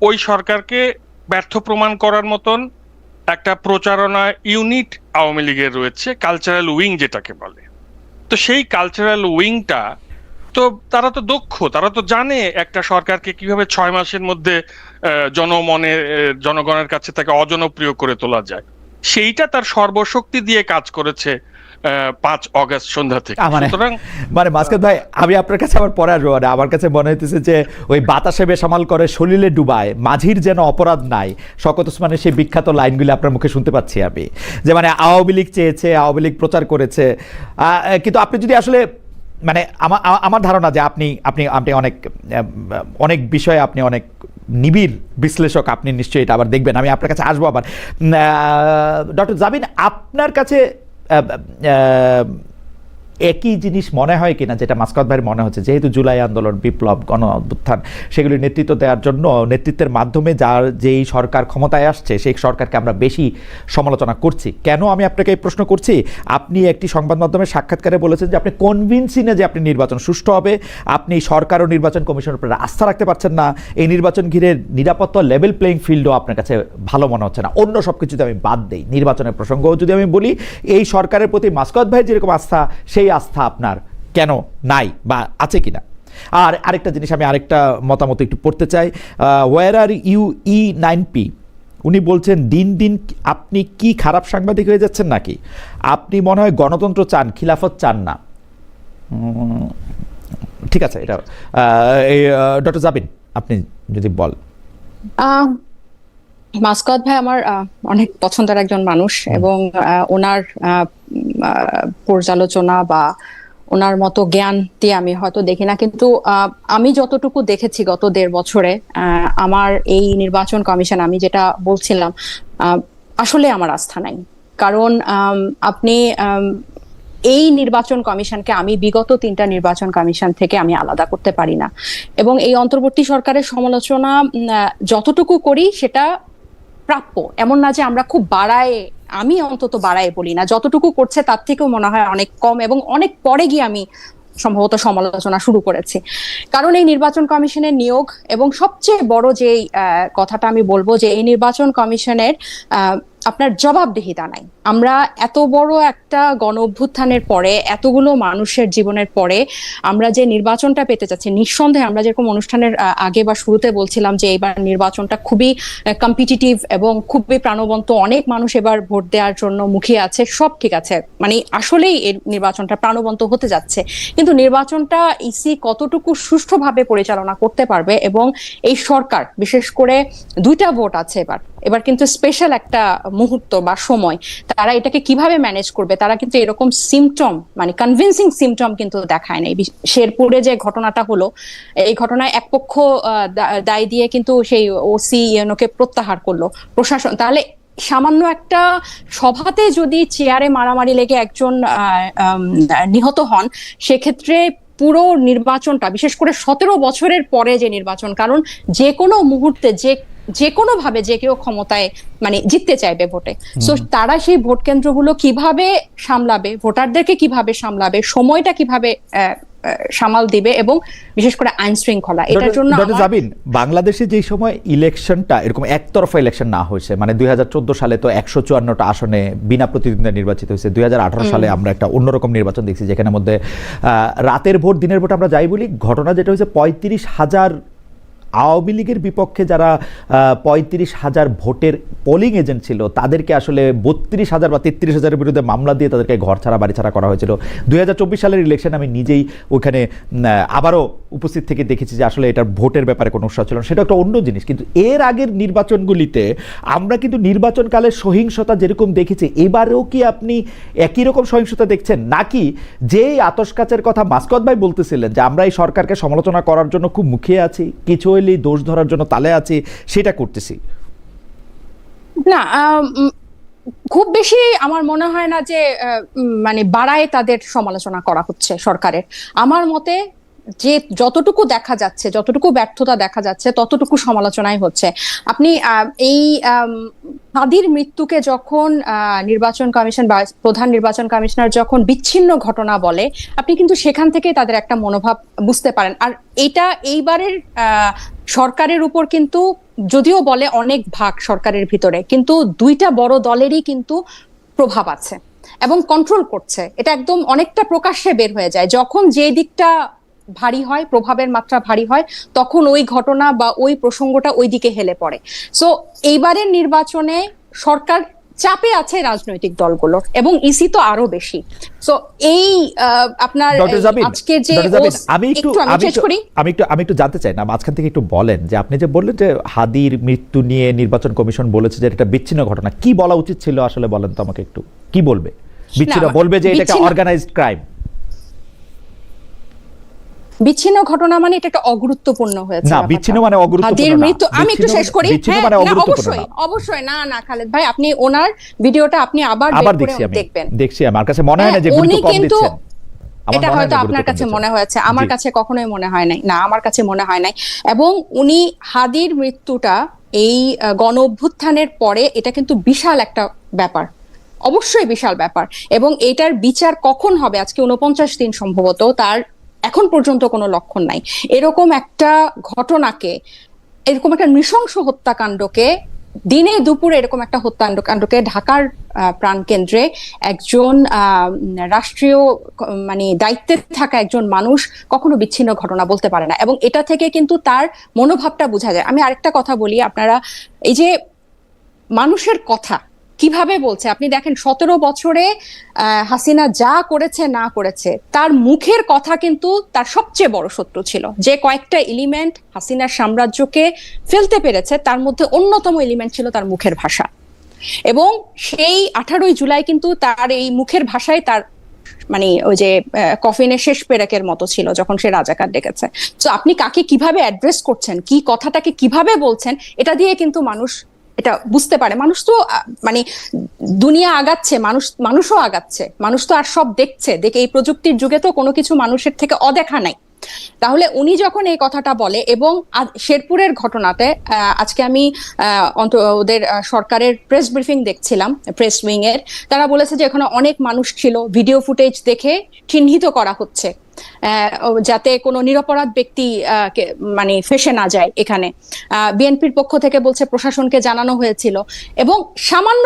ওই সরকারকে ব্যর্থ প্রমাণ করার মতন একটা প্রচারণা ইউনিট আওয়ামী লীগের রয়েছে, কালচারাল উইং যেটাকে বলে। তো সেই কালচারাল উইংটা তো তারা তো দক্ষ, তারা তো জানে একটা সরকারকে কিভাবে 6 মাসের মধ্যে জনগণের কাছে তাকে অজনপ্রিয় করে তোলা যায়। সেইটা তার সর্বশক্তি দিয়ে কাজ করেছে 5 অগস্ট সন্ধ্যা থেকে। সুতরাং মানে মাসকাত ভাই, আমি আপনার কাছে আবার পরে আসবো। আমার কাছে মনে হইতেছে যে ওই বাতাসে বেসামাল করে সলিলে ডুবায়, মাঝির যেন অপরাধ নাই, শওকত ওসমানের সেই বিখ্যাত লাইনগুলি আপনার মুখে শুনতে পাচ্ছি আমি, যে মানে আওয়ামী লীগ চেয়েছে, আওয়ামী লীগ প্রচার করেছে। কিন্তু আপনি যদি আসলে মানে আমার ধারণা যে আপনি আপনি আপনি অনেক অনেক বিষয়ে আপনি অনেক নিবিড় বিশ্লেষক, আপনি নিশ্চয়ই এটা আবার দেখবেন। আমি আপনার কাছে আসবো আবার। ডক্টর জাবিন, আপনার কাছে একই জিনিস মনে হয় কিনা যেটা মাসকাত ভাইয়ের মনে হচ্ছে, যেহেতু জুলাই আন্দোলন, বিপ্লব, গণ অভ্যুত্থান, সেগুলি নেতৃত্ব দেওয়ার জন্য নেতৃত্বের মাধ্যমে যেই সরকার ক্ষমতায় আসছে সেই সরকারকে আমরা বেশি সমালোচনা করছি? কেন আমি আপনাকে এই প্রশ্ন করছি? আপনি একটি সংবাদ মাধ্যমের সাক্ষাৎকারে বলেছেন যে আপনি কনভিন্সিং যে আপনি নির্বাচন সুষ্ঠু হবে, আপনি সরকার ও নির্বাচন কমিশনের উপরে আস্থা রাখতে পারছেন না, এই নির্বাচন ঘিরে নিরাপত্তা লেভেল প্লেইং ফিল্ডও আপনার কাছে ভালো মনে হচ্ছে না। অন্য সব কিছু যদি আমি বাদ দিই, নির্বাচনের প্রসঙ্গও যদি আমি বলি, এই সরকারের প্রতি মাসকাত ভাইয়ের যেরকম আস্থা, সেই আস্থা আপনার কেন নাই বা আছে কিনা? আর আরেকটা জিনিস, আমি আরেকটা মতামত একটু পড়তে চাই। ওয়ার আর ইউ E9P, উনি বলছেন দিন দিন আপনি কি খারাপ সাংবাদিক হয়ে যাচ্ছেন নাকি? আপনি মনে হয় গণতন্ত্র চান, খিলাফত চান না। ঠিক আছে, এটা ডক্টর জাবিন আপনি যদি বল। মাসকাত ভাই আমার অনেক পছন্দের একজন মানুষ, এবং ওনার পর্যালোচনা বা ওনার মতো জ্ঞান দিয়ে আমি হয়তো দেখি না, কিন্তু আমি যতটুকু দেখেছি গত 1.5 বছরে আমার এই নির্বাচন কমিশন, আমি যেটা বলছিলাম, আসলে আমার আস্থা নাই। কারণ আপনি এই নির্বাচন কমিশনকে আমি বিগত 3টা নির্বাচন কমিশন থেকে আমি আলাদা করতে পারি না, এবং এই অন্তর্বর্তী সরকারের সমালোচনা যতটুকু করি সেটা প্রাপ্য। এমন না যে আমরা খুব বাড়ায়, আমি অন্তত বাড়ায় বলি না, যতটুকু করছে তার থেকেও মনে হয় অনেক কম, এবং অনেক পরে গিয়ে আমি সম্ভবত সমালোচনা শুরু করেছি। কারণ এই নির্বাচন কমিশনের নিয়োগ, এবং সবচেয়ে বড় যে কথাটা আমি বলবো, যে এই নির্বাচন কমিশনের আপনার জবাবদিহিতা নাই। আমরা এত বড় একটা গণ অভ্যুত্থানের পরে, এতগুলো মানুষের জীবনের পরে আমরা যে নির্বাচনটা পেতে যাচ্ছি, নিঃসন্দেহে আমরা যেরকম অনুষ্ঠানের আগে বা শুরুতে বলছিলাম যে এবার নির্বাচনটা খুবই কম্পিটিটিভ এবং খুবই প্রাণবন্ত, অনেক মানুষ এবার ভোট দেওয়ার জন্য মুখিয়ে আছে, সব ঠিক আছে, মানে আসলেই এই নির্বাচনটা প্রাণবন্ত হতে যাচ্ছে। কিন্তু নির্বাচনটা ইসি কতটুকু সুষ্ঠুভাবে পরিচালনা করতে পারবে, এবং এই সরকার বিশেষ করে 2টা ভোট আছে এবার কিন্তু স্পেশাল একটা মুহূর্ত বা সময়, তারা এটাকে কিভাবে ম্যানেজ করবে? তারা কিন্তু এরকম সিমটম, মানে কনভিন্সিং সিমটম কিন্তু দেখায় নাই। শেরপুরে যে ঘটনাটা হলো, এই ঘটনায় এক পক্ষ দায় দিয়ে কিন্তু সেই ওসি ইউনোকে প্রত্যাহার করলো প্রশাসন। তাহলে সামান্য একটা সভাতে যদি চেয়ারে মারামারি লেগে একজন নিহত হন, সেক্ষেত্রে পুরো নির্বাচনটা, বিশেষ করে 17 বছরের পরে যে নির্বাচন, কারণ যে কোনো মুহূর্তে যে কোনো ভাবে যে কেউ ক্ষমতায় মানে জিততে চাইবে ভোটে, সো তারা সেই ভোট কেন্দ্রগুলো কিভাবে সামলাবে, ভোটারদেরকে কিভাবে সামলাবে, সময়টা কিভাবে সামাল দিবে, এবং বিশেষ করে আইন শৃঙ্খলা, এটার জন্য যাবেন। বাংলাদেশে যেই সময় ইলেকশনটা এরকম একতরফা ইলেকশন না হয়েছে, মানে 2014 সালে তো 154টা আসনে বিনা প্রতিদ্বন্দ্বিতা নির্বাচিত হয়েছে, 2018 সালে আমরা একটা অন্যরকম নির্বাচন দেখছি যেখানে মধ্যে রাতের ভোট দিনের ভোট আমরা যাই বলি, ঘটনা যেটা হয়েছে 35,000 আওয়ামী লীগের বিপক্ষে যারা 35,000 ভোটের পোলিং এজেন্ট ছিল তাদেরকে আসলে 32,000 বা 33,000-এর বিরুদ্ধে মামলা দিয়ে তাদেরকে ঘর ছাড়া বাড়ি ছাড়া করা হয়েছিল। 2024 সালের ইলেকশন আমি নিজেই ওখানে আবারও উপস্থিত থেকে দেখেছি যে আসলে এটার ভোটের ব্যাপারে কোনো উৎসাহ ছিল না, সেটা একটা অন্য জিনিস। কিন্তু এর আগের নির্বাচনগুলিতে আমরা কিন্তু নির্বাচনকালে সহিংসতা যেরকম দেখেছি, এবারেও কি আপনি একই রকম সহিংসতা দেখছেন, নাকি যেই আতশকাচের কথা মাসকাত ভাই বলতেছিলেন যে আমরা এই সরকারকে সমালোচনা করার জন্য খুব মুখিয়ে আছি, কিছু দোষ ধরার জন্য তালে আছে, সেটা করতেছি না? খুব বেশি আমার মনে হয় না যে মানে বাড়ায় তাদের সমালোচনা করা হচ্ছে সরকারের। আমার মতে যে যতটুকু দেখা যাচ্ছে, যতটুকু ব্যর্থতা দেখা যাচ্ছে, ততটুকু সমালোচনাই হচ্ছে। আপনি এই হাদির মৃত্যুকে যখন নির্বাচন কমিশন বা প্রধান নির্বাচন কমিশনার যখন বিচ্ছিন্ন ঘটনা বলে, আপনি কিন্তু সেখান থেকে তাদের একটা মনোভাব বুঝতে পারেন। আর এটা এইবারের সরকারের উপর কিন্তু, যদিও বলে অনেক ভাগ সরকারের ভিতরে, কিন্তু 2টা বড় দলেরই কিন্তু প্রভাব আছে এবং কন্ট্রোল করছে। এটা একদম অনেকটা প্রকাশ্যে বের হয়ে যায় যখন যে দিকটা ভারী হয়, প্রভাবের মাত্রা ভারী হয়, তখন ওই ঘটনা বা ওই প্রসঙ্গটা ওই দিকে হেলে পড়ে। সো এইবারের নির্বাচনে সরকার চাপে আছে রাজনৈতিক দলগুলোর, এবং ইসি তো আরো বেশি। সো এই আপনার আজকের যে আমি একটু জানতে চাই না, মাঝখান থেকে একটু বলেন যে আপনি যে বললেন যে হাদির মৃত্যু নিয়ে নির্বাচন কমিশন বলেছে যে এটা বিচ্ছিন্ন ঘটনা, কি বলা উচিত ছিল আসলে বলেন তো আমাকে একটু, কি বলবে? বিচ্ছিন্ন বলবে যে এটা একটা অর্গানাইজড ক্রাইম? বিচ্ছিন্ন ঘটনা মানে এটা একটা অগুরুত্বপূর্ণ হয়েছে না, বিচ্ছিন্ন মানে অগুরুত্বপূর্ণ না। আমি একটু শেষ করি। অবশ্যই না খালেদ ভাই, আপনি ওনার ভিডিওটা আপনি আবার দেখবেন। দেখছি, আমার কাছে মনে হয় না যে গুরুত্ব কম দিচ্ছেন। এটা হয়তো আপনার কাছে মনে হয়েছে, আমার কাছে কখনোই মনে হয় নাই। না, আমার কাছে মনে হয় নাই। এবং উনি হাদির মৃত্যুটা এই গণ অভ্যুত্থানের পরে এটা কিন্তু বিশাল একটা ব্যাপার, অবশ্যই বিশাল ব্যাপার। এবং এটার বিচার কখন হবে, আজকে 49 দিন সম্ভবত, তার এখন পর্যন্ত কোনো লক্ষণ নাই। এরকম একটা ঘটনাকে, এরকম একটা নৃশংস হত্যাকাণ্ডকে, দিনে দুপুরে এরকম একটা হত্যাকাণ্ডকে ঢাকার প্রাণকেন্দ্রে একজন রাষ্ট্রীয় মানে দায়িত্বে থাকা একজন মানুষ কখনো বিচ্ছিন্ন ঘটনা বলতে পারে না। এবং এটা থেকে কিন্তু তার মনোভাবটা বোঝা যায়। আমি আরেকটা কথা বলি, আপনারা এই যে মানুষের কথা, কিভাবে বলছে আপনি দেখেন, 17 বছরে হাসিনা যা করেছে না করেছে, তার মুখের কথা কিন্তু তার সবচেয়ে বড় শত্রু ছিল। যে কয়েকটা এলিমেন্ট হাসিনার সাম্রাজ্যকে ফেলতে পেরেছে, তার মধ্যে অন্যতম এলিমেন্ট ছিল তার মুখের ভাষা। এবং সেই 18ই জুলাই কিন্তু তার এই মুখের ভাষায় তার মানে ওই যে কফিনের শেষ পেরেকের মতো ছিল যখন সে রাজাকার ডেকেছে। তো আপনি কাকে কিভাবে অ্যাড্রেস করছেন, কি কথাটাকে কিভাবে বলছেন, এটা দিয়ে কিন্তু মানুষ এটা বুঝতে পারে। মানুষ তো মানে দুনিয়া আগাচ্ছে, মানুষও আগাচ্ছে, মানুষ তো আর সব দেখছে, দেখে এই প্রযুক্তির যুগে তো কোনো কিছু মানুষের থেকে অদেখা নাই। তাহলে উনি যখন এই কথাটা বলে, এবং শেরপুরের ঘটনাতে আজকে আমি ওদের সরকারের প্রেস ব্রিফিং দেখছিলাম, প্রেস উইং এর, তারা বলেছে যে এখানে অনেক মানুষ ছিল, ভিডিও ফুটেজ দেখে চিহ্নিত করা হচ্ছে যাতে কোনো নিরপরাধ ব্যক্তি মানে ফেসে না যায়। এখানে বিএনপির পক্ষ থেকে বলছে প্রশাসনকে জানানো হয়েছিল, এবং সামান্য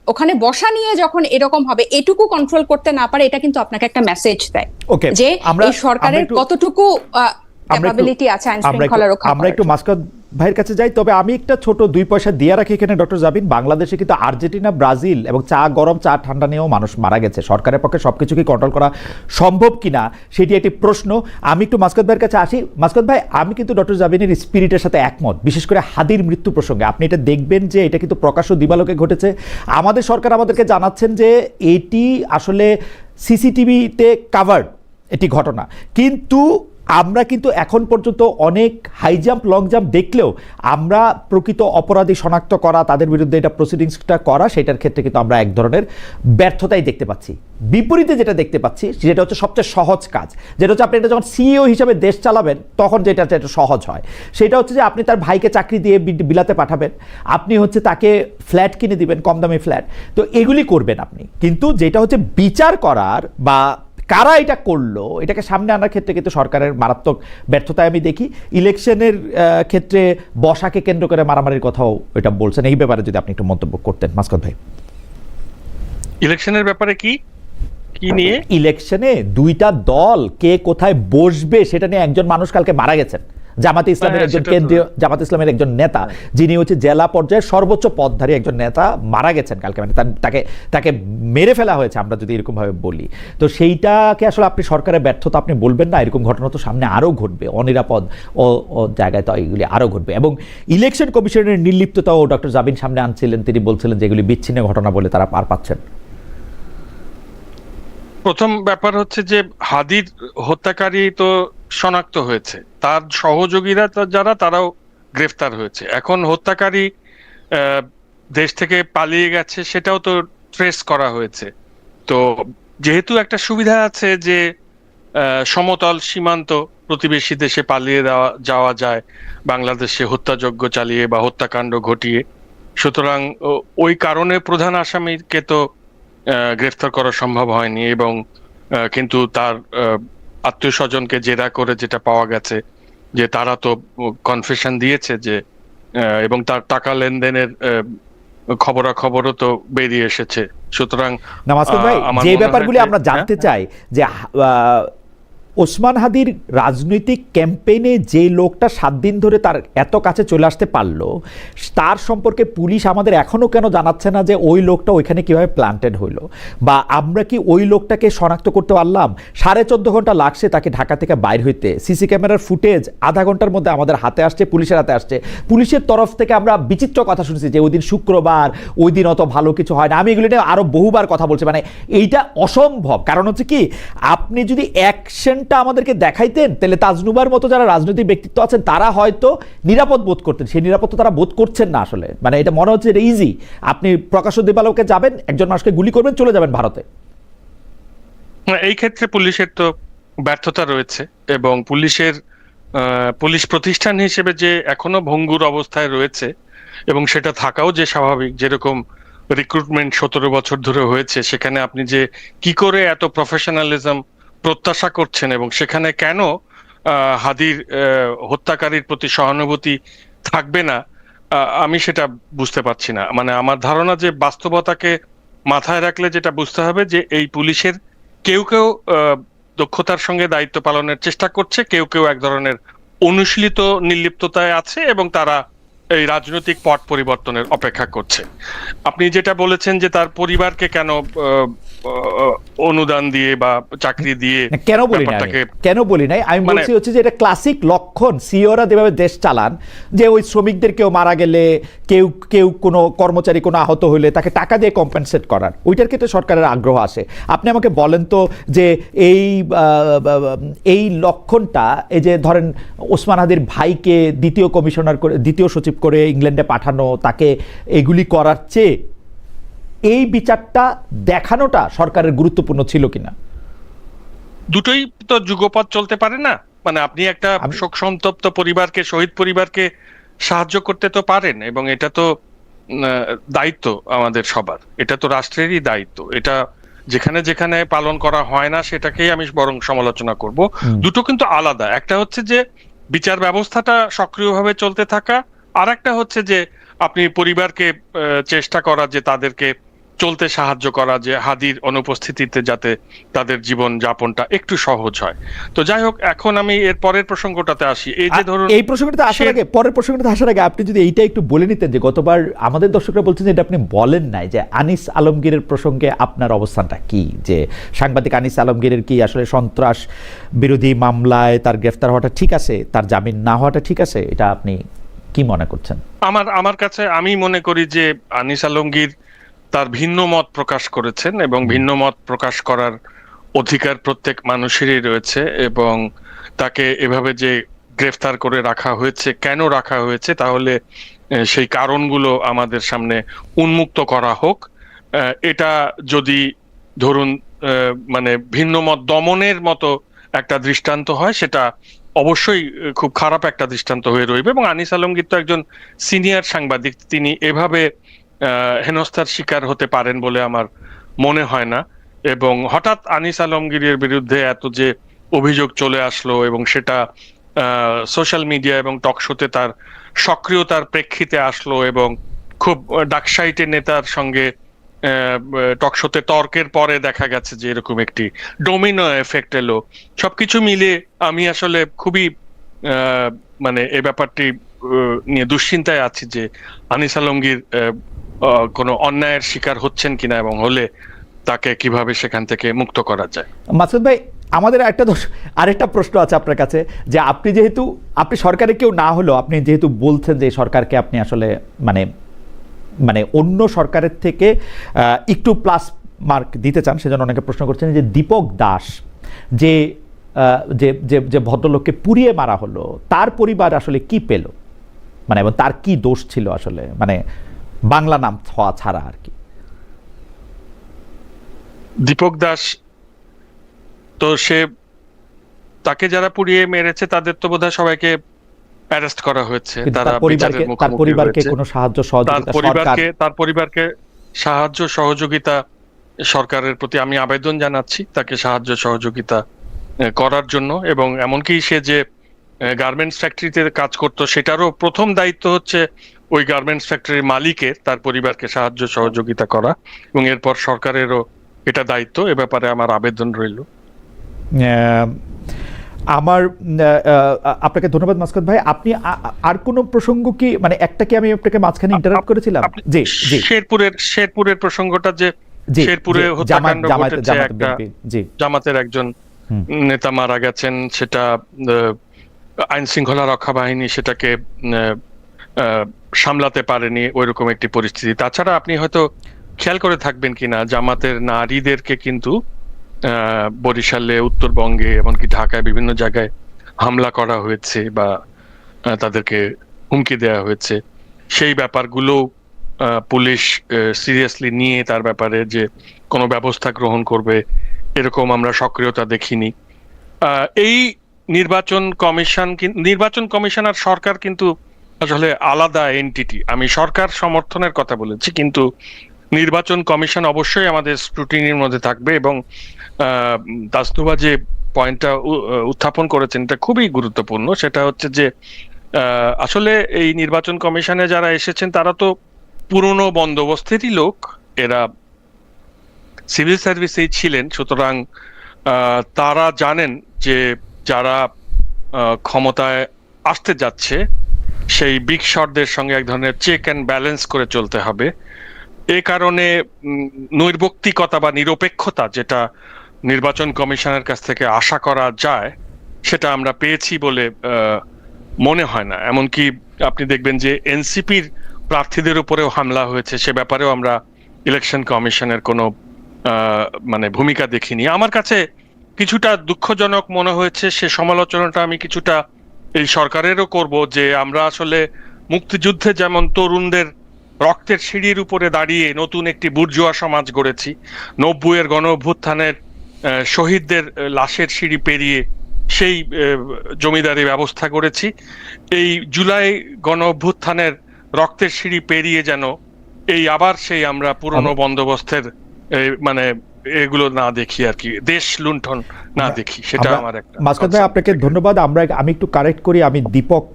ওখানে বসা নিয়ে যখন এরকম হবে, এটুকু কন্ট্রোল করতে না পারে, এটা কিন্তু আপনাকে একটা মেসেজ দেয় যে এই সরকারের কতটুকু ক্যাপাবিলিটি আছে আইন শৃঙ্খলা রক্ষা করার। আমরা একটু মাসকাত ভাইয়ের কাছে যাই, তবে আমি একটা ছোট 2 পয়সা দিয়ে রাখি এখানে। ডক্টর জাবিন, বাংলাদেশে কিন্তু আর্জেন্টিনা, ব্রাজিল এবং চা গরম চা ঠান্ডা নিয়েও মানুষ মারা গেছে। সরকারের পক্ষে সবকিছু কি কন্ট্রোল করা সম্ভব কিনা সেটি একটি প্রশ্ন। আমি একটু মাসকাত ভাইয়ের কাছে আসি। মাসকাত ভাই, আমি কিন্তু ডক্টর জাবিনের স্পিরিটের সাথে একমত, বিশেষ করে হাদির মৃত্যু প্রসঙ্গে। আপনি এটা দেখবেন যে এটা কিন্তু প্রকাশ্য দিবালোকে ঘটেছে। আমাদের সরকার আমাদেরকে জানাচ্ছেন যে এটি আসলে সিসিটিভিতে কাভার্ড এটি ঘটনা, কিন্তু আমরা কিন্তু এখন পর্যন্ত অনেক হাই জাম্প লং জাম্প দেখলেও আমরা প্রকৃত অপরাধী শনাক্ত করা, তাদের বিরুদ্ধে এটা প্রসিডিংসটা করা, সেটার ক্ষেত্রে কিন্তু আমরা এক ধরনের ব্যর্থতাই দেখতে পাচ্ছি। বিপরীতে যেটা দেখতে পাচ্ছি যেটা হচ্ছে সবচেয়ে সহজ কাজ, যেটা হচ্ছে আপনি এটা যখন সিইও হিসেবে দেশ চালাবেন তখন যেটা একটু সহজ হয়, সেটা হচ্ছে যে আপনি তার ভাইকে চাকরি দিয়ে বিলাতে পাঠাবেন, আপনি হচ্ছে তাকে ফ্ল্যাট কিনে দিবেন, কম দামি ফ্ল্যাট, তো এগুলি করবেন আপনি। কিন্তু যেটা হচ্ছে বিচার করার বা কারা এটা করলো এটাকে সামনে আনার ক্ষেত্রে কিন্তু সরকারের মারাত্মক ব্যর্থতায় আমি দেখি। ইলেকশনের ক্ষেত্রে বসাকে কেন্দ্র করে মারামারির কথাও এটা বলছেন, এই ব্যাপারে যদি আপনি একটু মন্তব্য করতেন মাসকাত ভাই। ইলেকশনের ব্যাপারে কি নিয়ে? ইলেকশনে 2টা দল কে কোথায় বসবে সেটা নিয়ে একজন মানুষ কালকে মারা গেছেন, জামাতে ইসলামের একজন কেন্দ্রীয় জামাতে ইসলামের একজন নেতা, যিনি হচ্ছে জেলা পর্যায়ের সর্বোচ্চ পদধারী একজন নেতা মারা গেছেন কালকে, মানে তাকে মেরে ফেলা হয়েছে আমরা যদি এরকম ভাবে বলি। তো সেইটাকে আসলে আপনি সরকারের ব্যর্থতা আপনি বলবেন না? এরকম ঘটনা তো সামনে আরও ঘটবে, অনিরাপদ ও জায়গায় তো এগুলি আরও ঘটবে। এবং ইলেকশন কমিশনের নির্লিপ্ততাও ডক্টর জাবিন সামনে আনছিলেন, তিনি বলছিলেন যে এগুলি বিচ্ছিন্ন ঘটনা বলে তারা পার পাচ্ছেন। প্রথম ব্যাপার হচ্ছে যে হাদির হত্যাকারী তো শনাক্ত হয়েছে, তার সহযোগীরা যারা তারাও গ্রেফতার হয়েছে। এখন হত্যাকারী দেশ থেকে পালিয়ে গেছে সেটাও তো ট্রেস করা হয়েছে। তো যেহেতু একটা সুবিধা আছে যে সমতল সীমান্ত প্রতিবেশী দেশে পালিয়ে যাওয়া যায় বাংলাদেশে হত্যাযজ্ঞ চালিয়ে বা হত্যাকাণ্ড ঘটিয়ে, সুতরাং ওই কারণে প্রধান আসামিকে তো গ্রেফতার করা সম্ভব হয়নি। এবং কিন্তু তার আত্মীয় স্বজনকে জেরা করে যেটা পাওয়া গেছে যে তারা তো কনফেশন দিয়েছে যে, এবং তার টাকা লেনদেনের খবরাখবরও তো বেরিয়ে এসেছে। সুতরাং মাসুদ ভাই, যে ব্যাপারগুলি আমরা জানতে চাই যে ওসমান হাদির রাজনৈতিক ক্যাম্পেইনে যে লোকটা 7 দিন ধরে তার এত কাছে চলে আসতে পারলো, তার সম্পর্কে পুলিশ আমাদের এখনো কেন জানাচ্ছে না যে ওই লোকটা ওইখানে কিভাবে প্ল্যান্টেড হইলো, বা আমরা কি ওই লোকটাকে শনাক্ত করতে পারলাম? 14.5 ঘন্টা লাগছে তাকে ঢাকা থেকে বাইর হইতে, সিসি ক্যামেরার ফুটেজ আধা ঘন্টার মধ্যে আমাদের হাতে আসছে, পুলিশের হাতে আসছে। পুলিশের তরফ থেকে আমরা বিচিত্র কথা শুনছি যে ওই দিন শুক্রবার, ওই দিন অত ভালো কিছু হয় না। আমি এগুলো নিয়ে আরো বহুবার কথা বলছি, মানে এইটা অসম্ভব। কারণ হচ্ছে কি, আপনি যদি অ্যাকশন আমাদেরকে দেখাইতেন তাহলে তাজনুবার মতো যারা রাজনৈতিক ব্যক্তিত্ব আছেন তারা হয়তো নিরাপদ বোধ করতেন, সেই নিরাপত্তা তারা বোধ করছেন না আসলে। মানে এটা মনে হচ্ছে এটা ইজি, আপনি প্রকাশ্য দিবালোকে যাবেন, একজন মানুষকে গুলি করবেন, চলে যাবেন ভারতে। এই ক্ষেত্রে পুলিশের তো ব্যর্থতা রয়েছে, এবং পুলিশ প্রতিষ্ঠান হিসেবে যে এখনো ভঙ্গুর অবস্থায় রয়েছে, এবং সেটা থাকাও যে স্বাভাবিক। যেরকম রিক্রুটমেন্ট 17 বছর ধরে হয়েছে, সেখানে আপনি যে কি করে এত প্রফেশনালিজম প্রত্যাশা করছেন এবং সেখানে কেন হাদির হত্যাকারীর প্রতি সহানুভূতি থাকবে না, আমি সেটা বুঝতে পারছি না। মানে আমার ধারণা যে বাস্তবতাকে মাথায় রাখলে যেটা বুঝতে হবে যে এই পুলিশের কেউ দক্ষতার সঙ্গে দায়িত্ব পালনের চেষ্টা করছে, কেউ এক ধরনের অনুশীলিত নির্লিপ্ততায় আছে, এবং তারা এই রাজনৈতিক পট পরিবর্তনের অপেক্ষা করছে। আপনি যেটা বলেছেন যে তার পরিবারকে কেন অনুদান দিয়ে বা চাকরি দিয়ে, কেন বলি নাই, কেন বলি নাই, আমি বলছি হচ্ছে যে এটা ক্লাসিক লক্ষণ সিওরা যেভাবে দেশ চালান, যে ওই শ্রমিকদের কেউ মারা গেলে, কেউ কেউ কোনো কর্মচারী কোনো আহত হলে তাকে টাকা দিয়ে কম্পেনসেট করার, ওইটার ক্ষেত্রে সরকারের আগ্রহ আসে। আপনি আমাকে বলেন তো যে এই লক্ষণটা, এই যে ধরেন ওসমান হাদির ভাইকে দ্বিতীয় কমিশনার করে, দ্বিতীয় সচিব করে ইংল্যান্ডে পাঠানো, তাকে এগুলি করার চেয়ে এই বিচারটা দেখানোটা সরকারের গুরুত্বপূর্ণ ছিল কিনা? দুটোই তো যুগপৎ চলতে পারে না। মানে আপনি একটা শোক সন্তপ্ত পরিবারকে, শহীদ পরিবারকে সাহায্য করতে তো পারেন, এবং এটা তো দায়িত্ব আমাদের সবার, এটা তো রাষ্ট্রেরই দায়িত্ব। এটা যেখানে যেখানে পালন করা হয় না সেটাকেই আমি বরং সমালোচনা করব। দুটো কিন্তু আলাদা। একটা হচ্ছে যে বিচার ব্যবস্থাটা সক্রিয়ভাবে চলতে থাকা, আর একটা হচ্ছে যে আপনি পরিবারকে চেষ্টা করা যে তাদেরকে চলতে সাহায্য করা, যে হাদির অনুপস্থিতিতে যাতে তাদের জীবন যাপনটা একটু সহজ হয়। তো যাই হোক, এখন আমি এর পরের প্রসঙ্গটাতে আসি। এই যে ধরুন, এই প্রসঙ্গটাতে আসার আগে, পরের প্রসঙ্গটাতে আসার আগে আপনি যদি এইটা একটু বলে নিতেন যে গতবার আমাদের দর্শকরা বলছেন যে এটা আপনি বলেন নাই, যে আনিস আলমগীরের প্রসঙ্গে আপনার অবস্থানটা কি, যে সাংবাদিক আনিস আলমগীরের কি আসলে সন্ত্রাস বিরোধী মামলায় তার গ্রেফতার হওয়াটা ঠিক আছে, তার জামিন না হওয়াটা ঠিক আছে, এটা আপনি কি মনে করছেন? আমার কাছে, আমি মনে করি যে আনিস আলমগীর তার ভিন্ন মত প্রকাশ করেছেন, এবং ভিন্ন মত প্রকাশ করার অধিকার প্রত্যেক মানুষেরই রয়েছে, এবং তাকে এভাবে যে গ্রেফতার করে রাখা হয়েছে, কেন রাখা হয়েছে, তাহলে সেই কারণগুলো আমাদের সামনে উন্মুক্ত করা হোক। এটা যদি ধরুন মানে ভিন্ন মত দমনের মতো একটা দৃষ্টান্ত হয়, সেটা অবশ্যই খুব খারাপ একটা দৃষ্টান্ত হয়ে রইবে। এবং আনিস আলমগীর তো একজন সিনিয়র সাংবাদিক, তিনি এভাবে হেনস্থার শিকার হতে পারেন বলে আমার মনে হয় না। এবং হঠাৎ আনিস আলমগীরের বিরুদ্ধে এত যে অভিযোগ চলে আসলো, এবং সেটা সোশ্যাল মিডিয়া এবং টকশোতে তার সক্রিয়তার প্রেক্ষিতে আসলো, এবং খুব ডাকসাইটে নেতার সঙ্গে টকশোতে তর্কের পরে দেখা গেছে যে এরকম একটি ডোমিনো এফেক্ট এলো। সবকিছু মিলে আমি আসলে খুবই মানে এই ব্যাপারটি নিয়ে দুশ্চিন্তায় আছি যে আনিস আলমগীর কোনো অন্যায়ের শিকার হচ্ছেন কিনা, এবং হলে তাকে কিভাবে সেখান থেকে মুক্ত করা যায়। মাসুদ ভাই, আমাদের আরেকটা প্রশ্ন আছে আপনার কাছে, যে আপনি যেহেতু আপনি সরকারে কেউ না হলেও আপনি যেহেতু বলছেন যে সরকারকে আপনি আসলে মানে অন্য সরকারের থেকে একটু প্লাস মার্ক দিতে চান, সেজন্য অনেকে প্রশ্ন করছেন যে দীপক দাস যে যে ভদ্রলোককে পুড়িয়ে মারা হলো, তার পরিবার আসলে কি পেল, মানে এবং তার কি দোষ ছিল আসলে, মানে বাংলা নাম হওয়া ছাড়া আর কি? দীপক দাস তো তাকে যারা পুড়িয়ে মেরেছে তাদের তো বোধহয় সবাইকে অ্যারেস্ট করা হয়েছে, তার পরিবারকে কোনো সাহায্য সহযোগিতা, তার পরিবারকে সাহায্য সহযোগিতা সরকারের প্রতি আমি আবেদন জানাচ্ছি তাকে সাহায্য সহযোগিতা করার জন্য। এবং এমনকি সে যে গার্মেন্টস ফ্যাক্টরিতে কাজ করতো, সেটারও প্রথম দায়িত্ব হচ্ছে ওই গার্মেন্টস ফ্যাক্টরির মালিকের তার পরিবারকে সাহায্য সহযোগিতা করা, এবং এরপর সরকারেরও এটা দায়িত্ব। এ ব্যাপারে আমার আবেদন রইল। আমার আপনাকে ধন্যবাদ মাসকাত ভাই। আপনি আর কোন প্রসঙ্গ কি, মানে একটা কি আমি আপনাকে মাঝখানে ইন্টারাপ্ট করেছিলাম? জি জি, শেরপুরের প্রসঙ্গটা, যে শেরপুরে হত্যাকাণ্ড ঘটেছে, একটা জামাতের একজন নেতা মারা গেছেন, সেটা আইন শৃঙ্খলা রক্ষা বাহিনী সেটাকে সামলাতে পারেনি, ওইরকম একটি পরিস্থিতি। তাছাড়া আপনি হয়তো খেয়াল করে থাকবেন কিনা, জামাতের নারীদেরকে কিন্তু বরিশালে, উত্তরবঙ্গে, এমনকি ঢাকায় বিভিন্ন জায়গায় হামলা করা হয়েছে বা তাদেরকে হুমকি দেওয়া হয়েছে। সেই ব্যাপারগুলো পুলিশ সিরিয়াসলি নিয়ে তার ব্যাপারে যে কোনো ব্যবস্থা গ্রহণ করবে, এরকম আমরা সক্রিয়তা দেখিনি। এই নির্বাচন কমিশন আর সরকার কিন্তু আসলে আলাদা এন্টিটি। আমি সরকার সমর্থনের কথা বলেছি, কিন্তু নির্বাচন কমিশন অবশ্যই আমাদের স্ক্রুটিনির মধ্যে থাকবে। এবং তাসনুভা যে পয়েন্টটা উত্থাপন করেছেন এটা খুবই গুরুত্বপূর্ণ, সেটা হচ্ছে যে আসলে এই নির্বাচন কমিশনে যারা এসেছেন তারা তো পুরনো বন্দোবস্তেরই লোক, এরা সিভিল সার্ভিসেই ছিলেন, সুতরাং তারা জানেন যে যারা ক্ষমতায় আসতে যাচ্ছে সেই বিগ শটদের সঙ্গে এক ধরনের চেক অ্যান্ড ব্যালেন্স করে চলতে হবে। এ কারণে নৈর্ব্যক্তিকতা বা নিরপেক্ষতা যেটা নির্বাচন কমিশনের কাছ থেকে আশা করা যায় সেটা আমরা পেয়েছি বলে মনে হয় না। এমনকি আপনি দেখবেন যে এনসিপির প্রার্থীদের উপরেও হামলা হয়েছে, সে ব্যাপারেও আমরা ইলেকশন কমিশনের কোনো মানে ভূমিকা দেখিনি। আমার কাছে কিছুটা দুঃখজনক মনে হয়েছে, সে সমালোচনাটা আমি কিছুটা এই সরকারেরও করব, যে আমরা আসলে মুক্তিযুদ্ধে যেমন তরুণদের রক্তের সিঁড়ির উপরে দাঁড়িয়ে নতুন একটি বুর্জোয়া সমাজ গড়েছি, 90-এর গণ অভ্যুত্থানের শহীদদের লাশের সিঁড়ি পেরিয়ে সেই জমিদারি ব্যবস্থা করেছি, এই জুলাই গণ অভ্যুত্থানের রক্তের সিঁড়ি পেরিয়ে যেন এই আবার সেই আমরা পুরনো বন্দোবস্তের মানে এগুলো না দেখি আর কি, দেশ লুণ্ঠন না দেখি, সেটা আমার একটা। মাসকাত ভাই আপনাকে ধন্যবাদ। আমি একটু কারেক্ট করি, আমি দীপক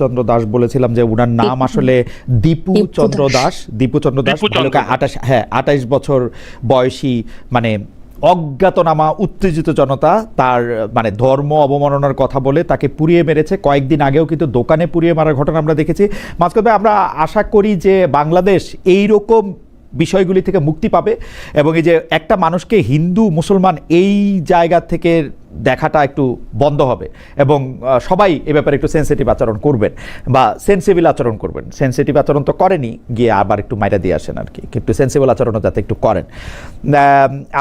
চন্দ্র দাস বলেছিলাম, যে উনার নাম আসলে দীপু চন্দ্র দাস। 28 বছর বয়সী, মানে অজ্ঞাতনামা উত্তেজিত জনতা তার মানে ধর্ম অবমাননার কথা বলে তাকে পুড়িয়ে মেরেছে। কয়েকদিন আগেও কিন্তু দোকানে পুড়িয়ে মারার ঘটনা আমরা দেখেছি। মাসকাত ভাই, আমরা আশা করি যে বাংলাদেশ এইরকম বিষয়গুলি থেকে মুক্তি পাবে এবং এই যে একটা মানুষকে হিন্দু মুসলমান এই জায়গা থেকে দেখাটা একটু বন্ধ হবে এবং সবাই এ ব্যাপারে একটু সেন্সিটিভ আচরণ করবেন বা সেন্সিবল আচরণ করবেন। সেন্সিটিভ আচরণ তো করেনি, গিয়ে আবার একটু মাইরা দিয়ে আসেন আর কি, একটু সেন্সিবল আচরণও যাতে একটু করেন।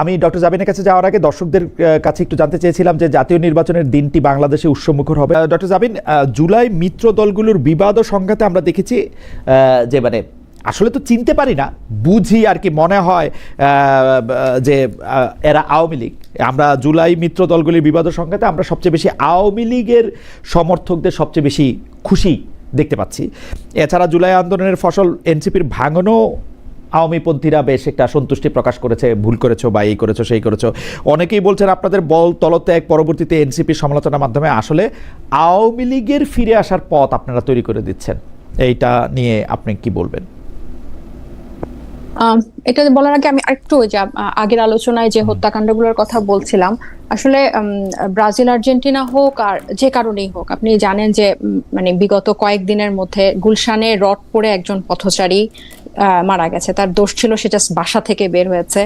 আমি ডক্টর জাবিনের কাছে যাওয়ার আগে দর্শকদের কাছে একটু জানতে চেয়েছিলাম যে জাতীয় নির্বাচনের দিনটি বাংলাদেশে উৎসবমুখর হবে। ডক্টর জাবিন, জুলাই মিত্র দলগুলোর বিবাদ ও সংঘাতে আমরা দেখেছি যে মানে আসলে তো চিনতে পারি না, বুঝি আর কি, মনে হয় যে এরা আওয়ামী লীগ। আমরা জুলাই মিত্র দলগুলির বিবাদ সংঘাতে আমরা সবচেয়ে বেশি আওয়ামী লীগের সমর্থকদের সবচেয়ে বেশি খুশি দেখতে পাচ্ছি। এছাড়া জুলাই আন্দোলনের ফসল এনসিপির ভাঙনও আওয়ামীপন্থীরা বেশ একটা সন্তুষ্টি প্রকাশ করেছে, ভুল করেছো বা এই করেছো সেই করেছো। অনেকেই বলছেন আপনাদের বল তলত্যাগ পরবর্তীতে এনসিপির সমালোচনার মাধ্যমে আসলে আওয়ামী লীগের ফিরে আসার পথ আপনারা তৈরি করে দিচ্ছেন। এইটা নিয়ে আপনি কি বলবেন? এটা বলার আগে আমি আরেকটু আগের আলোচনায় যে হত্যাকাণ্ডগুলোর কথা বলছিলাম, আসলে ব্রাজিল আর্জেন্টিনা হোক আর যে কারণেই হোক, আপনি জানেন যে মানে বিগত কয়েকদিনের মধ্যে গুলশানে রড পড়ে একজন পথচারী মারা গেছে। তার দোষ ছিল সে জাস্ট বাসা থেকে বের হয়েছে,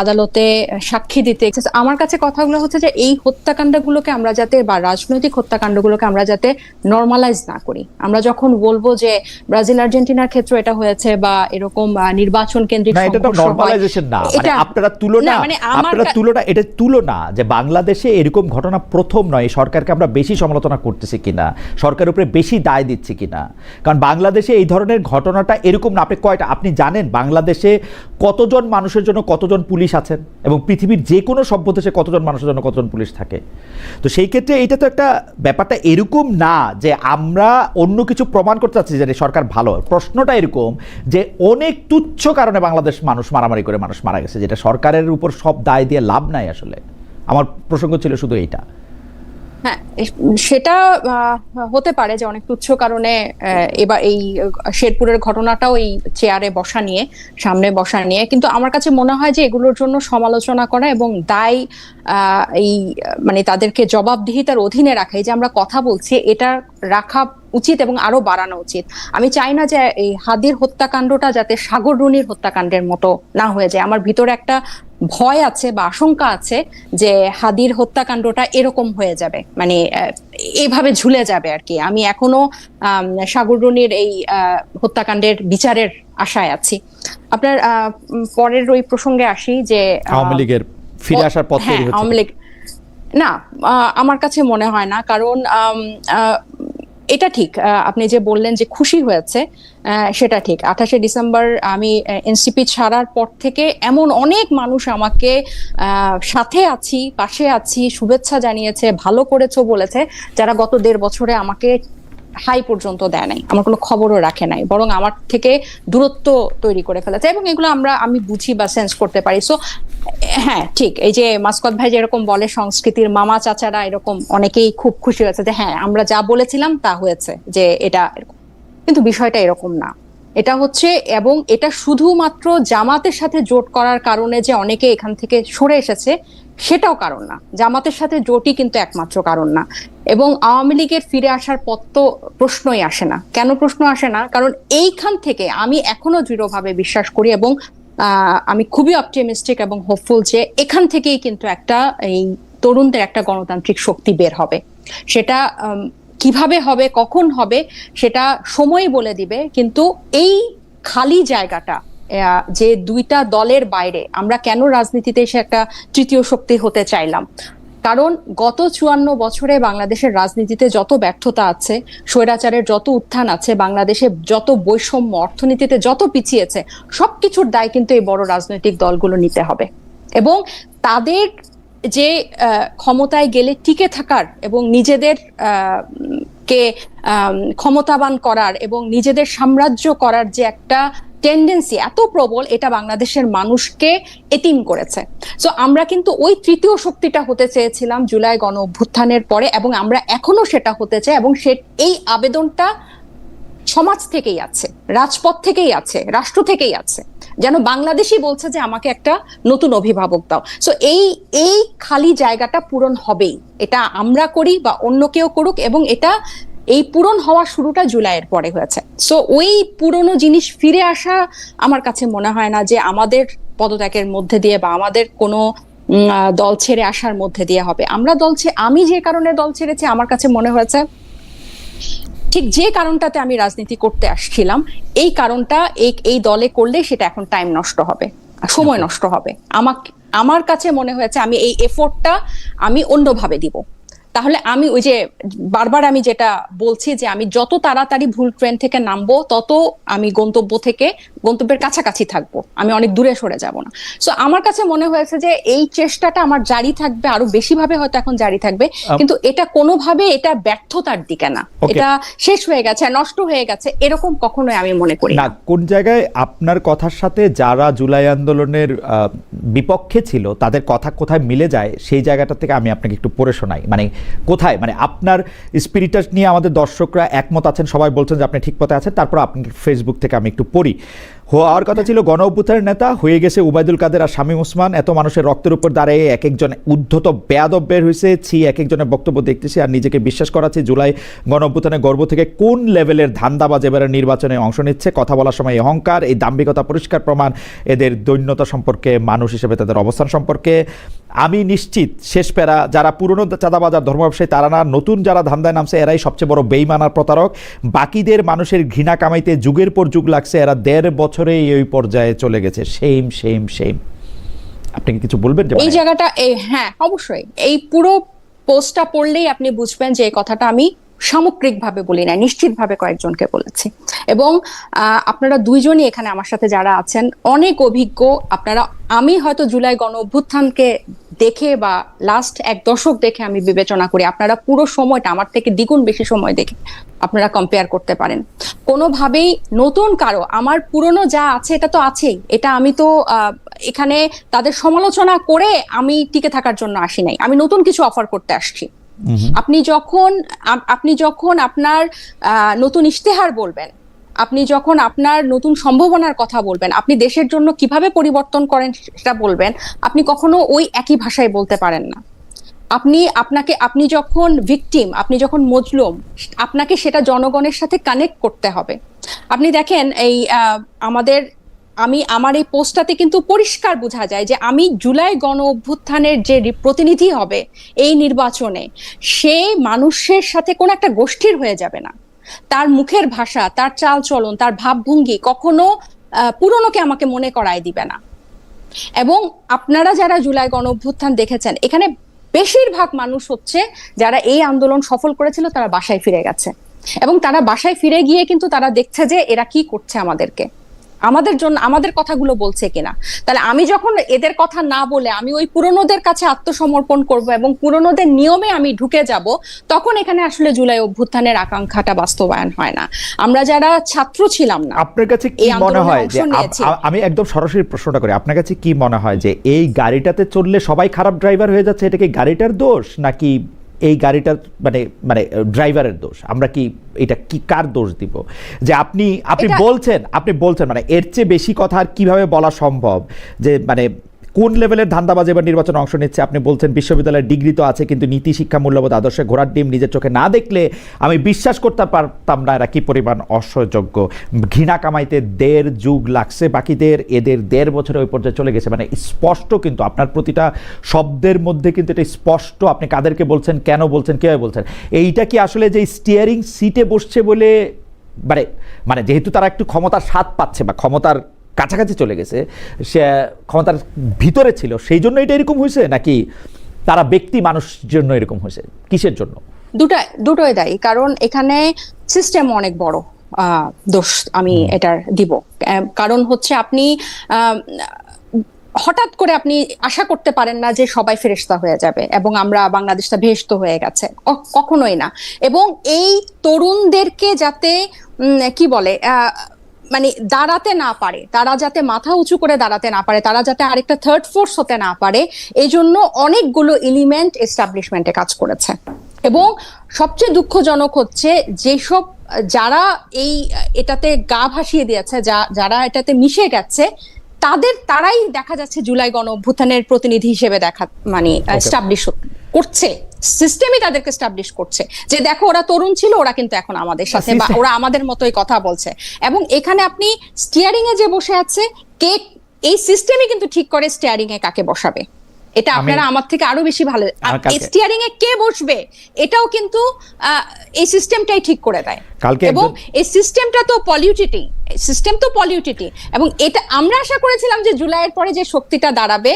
আদালতে সাক্ষী দিতে। আমার কাছে কথাগুলো হচ্ছে যে এই হত্যাকাণ্ডগুলোকে আমরা যাতে, বা রাজনৈতিক হত্যাকাণ্ডগুলোকে আমরা যাতে নর্মালাইজ না করি। আমরা যখন বলবো যে ব্রাজিল আর্জেন্টিনার ক্ষেত্রে এটা হয়েছে বা এরকম নির্বাচন কেন্দ্রিক এটা তুলনা যে বাংলাদেশে এরকম ঘটনা প্রথম নয়, সরকারকে আমরা বেশি সমালোচনা করতেছি কিনা, সরকারের উপরে বেশি দায় দিচ্ছি কিনা। কারণ বাংলাদেশে এই ধরনের ঘটনাটা এরকম না। আপনি জানেন বাংলাদেশে কতজন মানুষের জন্য কতজন পুলিশ আছেন এবং পৃথিবীর যে কোনো সভ্য দেশে কতজন মানুষের জন্য কতজন পুলিশ থাকে। তো সেই ক্ষেত্রে এটা তো একটা ব্যাপারটা এরকম না যে আমরা অন্য কিছু প্রমাণ করতে চাচ্ছি যে সরকার ভালো। প্রশ্নটা এরকম যে অনেক তুচ্ছ কারণে বাংলাদেশ মানুষ মারামারি করে মানুষ মারা গেছে, যেটা সরকারের উপর সব দায় দিয়ে লাভ নাই। আসলে আমার প্রসঙ্গ ছিল শুধু এইটা। হ্যাঁ, সেটা হতে পারে যে অনেক তুচ্ছ কারণে এবার এই শেরপুরের ঘটনাটাও এই চেয়ারে বসা নিয়ে, সামনে বসা নিয়ে, কিন্তু আমার কাছে মনে হয় যে এগুলোর জন্য সমালোচনা করা এবং দায় এই মানে তাদেরকে জবাবদিহিতার অধীনে রাখা, এই যে আমরা কথা বলছি এটা রাখা উচিত এবং আরো বাড়ানো উচিত। আমি চাই না যে এই হাদির হত্যাকাণ্ডটা যাতে সাগর রুনির হত্যাকাণ্ডের মতো না হয়ে যায়। আমার ভিতরে একটা ভয় আছে বা আশঙ্কা আছে যে হাদির হত্যাকাণ্ডটা এরকম হয়ে যাবে, মানে এইভাবে ঝুলে যাবে আর কি। আমি এখনো সাগর রুনির এই হত্যাকাণ্ডের বিচারের আশায় আছি। আপনার পরের ওই প্রসঙ্গে আসি যে আওয়ামী লীগের ফিরে আসার পথ তৈরি হচ্ছে। আওয়ামী লীগ না, আমার কাছে মনে হয় না। কারণ এটা ঠিক, আপনি যে বললেন যে খুশি হয়েছে, সেটা ঠিক। 28শে ডিসেম্বর আমি এনসিপি ছাড়ার পর থেকে এমন অনেক মানুষ আমাকে সাথে আছি, পাশে আছি, শুভেচ্ছা জানিয়েছে, ভালো করেছো বলেছে, যারা গত 1.5 বছরে আমাকে হাই পর্যন্ত দেয় নাই, আমার কোনো খবরও রাখে নাই, বরং আমার থেকে দূরত্ব তৈরি করে ফেলেছে। এবং এগুলো আমি বুঝি বা সেন্স করতে পারি। সো হ্যাঁ, ঠিক, এই যে মাসকাত ভাই যেরকম বলে সংস্কৃতির মামা চাচারা এরকম অনেকেই খুব খুশি হয়েছে যে হ্যাঁ আমরা যা বলেছিলাম তা হয়েছে, যে এটা। কিন্তু বিষয়টা এরকম না। এটা হচ্ছে, এবং এটা শুধুমাত্র জামাতের সাথে জোট করার কারণে যে অনেকে এখান থেকে সরে এসেছে সেটাও কারণ না, জামাতের সাথে জোটই কিন্তু একমাত্র কারণ না, এবং আওয়ামী লীগের ফিরে আসার পথ তো প্রশ্নই আসে না। কেন প্রশ্ন আসে না? কারণ এইখান থেকে আমি এখনো দৃঢ়ভাবে বিশ্বাস করি, এবং আমি খুবই অপটিমিস্টিক এবং হোপফুল যে এখান থেকেই কিন্তু একটা এই তরুণদের একটা গণতান্ত্রিক শক্তি বের হবে। সেটা কিভাবে হবে, কখন হবে, সেটা সময় বলে দিবে। কিন্তু এই খালি জায়গাটা, যে দুইটা দলের বাইরে আমরা কেন রাজনীতিতে এসে একটা তৃতীয় শক্তি হতে চাইলাম, কারণ গত 54 বছরে বাংলাদেশের রাজনীতিতে যত ব্যর্থতা আছে, স্বৈরাচারের যত উত্থান আছে, বাংলাদেশে যত বৈষম্য, অর্থনীতিতে যত পিছিয়েছে, সবকিছুর দায় কিন্তু এই বড় রাজনৈতিক দলগুলো নিতে হবে। এবং তাদের যে ক্ষমতায় গেলে টিকে থাকার এবং নিজেদের কে ক্ষমতাবান করার এবং নিজেদের সাম্রাজ্য করার যে একটা টেন্ডেন্সি এত প্রবল, এটা বাংলাদেশের মানুষকে এতিম করেছে। সো আমরা কিন্তু ওই তৃতীয় শক্তিটা হতে চেয়েছিলাম জুলাই গণ অভ্যুত্থানের পরে, এবং আমরা এখনো সেটা হতে চাই, এবং এই আবেদনটা সমাজ থেকেই আছে, রাজপথ থেকেই আছে, রাষ্ট্র থেকেই আছে, যেন বাংলাদেশই বলছে যে আমাকে একটা নতুন অভিভাবক দাও। সো এই খালি জায়গাটা পূরণ হবেই, এটা আমরা করি বা অন্য কেউ করুক, এবং এটা এই পূরণ হওয়া শুরুটা জুলাইয়ের পরে হয়েছে। সো ওই পুরনো জিনিস ফিরে আসা আমার কাছে মনে হয় না যে আমাদের পদত্যাগের মধ্যে দিয়ে বা আমাদের কোনো দল ছেড়ে আসার মধ্যে দিয়ে হবে। আমি যে কারণে দল ছেড়েছি, আমার কাছে মনে হয়েছে ঠিক যে কারণটাতে আমি রাজনীতি করতে আসছিলাম, এই কারণটা এই দলে করলে সেটা এখন টাইম নষ্ট হবে, সময় নষ্ট হবে। আমার কাছে মনে হয়েছে আমি এই এফোর্টটা আমি অন্যভাবে দিব। তাহলে আমি ওই যে বারবার আমি যেটা বলছি যে আমি যত তাড়াতাড়ি ভুল ট্রেন থেকে নামবো, তত আমি গন্তব্যের কাছাকাছি থাকবো, আমি অনেক দূরে সরে যাব না। সো আমার কাছে মনে হয়েছে যে এই চেষ্টাটা আমার জারি থাকবে, আরো বেশি ভাবে হয়তো এখন জারি থাকবে, কিন্তু এটা কোনোভাবে এটা ব্যর্থতার দিকে না, এটা শেষ হয়ে গেছে, নষ্ট হয়ে গেছে, এরকম কখনোই আমি মনে করি না। কোন জায়গায় আপনার কথার সাথে যারা জুলাই আন্দোলনের বিপক্ষে ছিল তাদের কথা কোথায় মিলে যায়, সেই জায়গাটা থেকে আমি আপনাকে একটু পড়ে শোনাই। মানে কোথায়, মানে আপনার স্পিরিটাস নিয়ে আমাদের দর্শকরা একমত আছেন, সবাই বলছেন যে আপনি ঠিক পথে আছেন। তারপর আপনার ফেসবুক থেকে আমি একটু পড়ি। হওয়ার কথা ছিল গণ অভ্যুত্থানের নেতা, হয়ে গেছে উবাইদুল কাদের আর শামীম ওসমান। এত মানুষের রক্তের উপর দাঁড়িয়ে এক একজন উদ্ধত বেয়াদব বের হয়েছে, এক একজনের বক্তব্য দেখতেছি আর নিজেকে বিশ্বাস করাচ্ছি জুলাই গণ অভ্যুত্থানের গর্ব থেকে কোন লেভেলের ধান্দাবাজ এবারে নির্বাচনে অংশ নিচ্ছে। কথা বলার সময় অহংকার, এই দাম্ভিকতা পরিষ্কার প্রমাণ এদের দৈন্যতা সম্পর্কে, মানুষ হিসেবে তাদের অবস্থান সম্পর্কে। আমি নিশ্চিত শেষ প্যারা যারা পুরনো চাঁদাবাজ আর ধর্ম ব্যবসায়ী তারা না, নতুন যারা ধান্দায় নামছে এরাই সবচেয়ে বড় বেইমান আর প্রতারক। বাকিদের মানুষের ঘৃণা কামাইতে যুগের পর যুগ লাগছে, এরা 1.5 বছরে এই পর্যায়ে চলে গেছে। Same same same. আপনি কি কিছু বলবেন? এই জায়গাটা হ্যাঁ, অবশ্যই এই পুরো পোস্টটা পড়লেই আপনি বুঝবেন যে এই কথাটা আমি সামগ্রিকভাবে বলি না, নিশ্চিতভাবে কয়েকজনকে বলেছি। এবং আপনারা দুইজনই এখানে আমার সাথে যারা আছেন অনেক অভিজ্ঞ। আমি হয়তো জুলাই গণ অভ্যুত্থানকে দেখে বা লাস্ট 1 দশক দেখে আমি বিবেচনা করি, আপনারা পুরো সময়টা আমার থেকে দ্বিগুণ বেশি সময় দেখে আপনারা কম্পেয়ার করতে পারেন। কোনোভাবেই নতুন কারো, আমার পুরনো যা আছে এটা তো আছেই, এটা আমি তো এখানে তাদের সমালোচনা করে আমি টিকে থাকার জন্য আসি নাই, আমি নতুন কিছু অফার করতে আসছি। আপনি যখন আপনার নতুন ইশতেহার বলবেন, আপনি যখন আপনার নতুন সম্ভাবনার কথা বলবেন, আপনি দেশের জন্য কিভাবে পরিবর্তন করেন সেটা বলবেন, আপনি কখনো ওই একই ভাষায় বলতে পারেন না। আপনি যখন ভিকটিম, আপনি যখন মজলুম, আপনাকে সেটা জনগণের সাথে কানেক্ট করতে হবে। আপনি দেখেন আমার এই পোস্টটাতে কিন্তু পরিষ্কার বোঝা যায় যে আমি জুলাই গণ অভ্যুত্থানের যে প্রতিনিধি হবে এই নির্বাচনে, সে মানুষের সাথে কোন একটা গোষ্ঠীর হয়ে যাবে না। তার মুখের ভাষা, তার চাল চলন, তার ভাবভঙ্গি কখনো পুরনোকে আমাকে মনে করায় দিবে না। এবং আপনারা যারা জুলাই গণ অভ্যুত্থান দেখেছেন, এখানে বেশিরভাগ মানুষ হচ্ছে যারা এই আন্দোলন সফল করেছিল, তারা বাসায় ফিরে গেছে, এবং তারা বাসায় ফিরে গিয়ে কিন্তু তারা দেখছে যে এরা কি করছে আমাদের জন্য, আমাদের কথাগুলো বলছে কিনা। তাহলে আমি যখন এদের কথা না বলে আমি ওই পুরনোদের কাছে আত্মসমর্পণ করব এবং পুরনোদের নিয়মে আমি ঢুকে যাব, তখন এখানে আসলে জুলাই অভ্যুত্থানের আকাঙ্ক্ষাটা বাস্তবায়ন হয় না। আমরা যারা ছাত্র ছিলাম না, আপনার কাছে কি মনে হয় যে, আমি একদম সরাসরি প্রশ্নটা করি, আপনার কাছে কি মনে হয় যে এই গাড়িটাতে চললে সবাই খারাপ ড্রাইভার হয়ে যাচ্ছে, এটা কি গাড়িটার দোষ নাকি এই গাড়িটার মানে ড্রাইভারের দোষ? আমরা কি এটা কি কার দোষ দিব যে আপনি বলছেন মানে এর চেয়ে বেশি কথা আর কিভাবে বলা সম্ভব? যে মানে কোন লেভেলের ধান্দাবাজ এবার নির্বাচনে অংশ নিচ্ছে? আপনি বলছেন বিশ্ববিদ্যালয়ের ডিগ্রি তো আছে, কিন্তু নীতি শিক্ষা মূল্যবোধ আদর্শে ঘোড়ার ডিম নিজের চোখে না দেখলে আমি বিশ্বাস করতে পারতাম না এরা কি পরিমাণ অসহযোগ্য। ঘৃণা কামাইতে 1.5 যুগ লাগছে, বাকিদের এদের 1.5 বছরে ওই পর্যায়ে চলে গেছে। মানে স্পষ্ট, কিন্তু আপনার প্রতিটা শব্দের মধ্যে কিন্তু এটা স্পষ্ট, আপনি কাদেরকে বলছেন, কেন বলছেন, কীভাবে বলছেন। এইটা কি আসলে যে স্টিয়ারিং সিটে বসছে বলে, মানে যেহেতু তারা একটু ক্ষমতার স্বাদ পাচ্ছে বা ক্ষমতার কাছাকাছি চলে গেছে, সে ক্ষমতার ভিতরে ছিল, সেই জন্য এটা এরকম হয়েছে, নাকি তারা ব্যক্তি মানুষ জন্য এরকম হয়েছে? কিসের জন্য? দুটোই দায়ী, কারণ এখানে সিস্টেম অনেক বড় দোষ আমি এটার দিব। কারণ হচ্ছে আপনি হঠাৎ করে আপনি আশা করতে পারেন না যে সবাই ফেরেশতা হয়ে যাবে এবং আমরা বাংলাদেশটা বেহেশত হয়ে গেছে, কখনোই না। এবং এই তরুণদেরকে যাতে কি বলে মানে দাঁড়াতে না পারে, তারা যাতে মাথা উঁচু করে দাঁড়াতে না পারে, তারা যাতে আরেকটা থার্ড ফোর্স হতে না পারে, এই জন্য অনেকগুলো এলিমেন্ট এস্টাবলিশমেন্টে কাজ করেছে। এবং সবচেয়ে দুঃখজনক হচ্ছে যেসব যারা এটাতে গা ভাসিয়ে দিয়েছে, যারা এটাতে মিশে গেছে, তারাই দেখা যাচ্ছে জুলাই গণ অভ্যুত্থানের প্রতিনিধি হিসেবে মানে এস্টাবলিশ করছে, সিস্টেমই তাদেরকে এস্টাবলিশ করছে যে দেখো ওরা তরুণ ছিল, ওরা কিন্তু এখন আমাদের সাথে বা ওরা আমাদের মতোই কথা বলছে। এবং এখানে আপনি স্টিয়ারিং এ যে বসে আছে, এই সিস্টেমই কিন্তু ঠিক করে স্টিয়ারিং এ কাকে বসাবে। এটা আপনারা আমার থেকে আরো বেশি ভালো, স্টিয়ারিং এ কে বসবে এটাও কিন্তু এই সিস্টেমটাই ঠিক করে দেয়। এবং এই সিস্টেমটা তো পলিউটিটি, এবং এটা আমরা আশা করেছিলাম যে জুলাইয়ের পরে যে শক্তিটা দাঁড়াবে,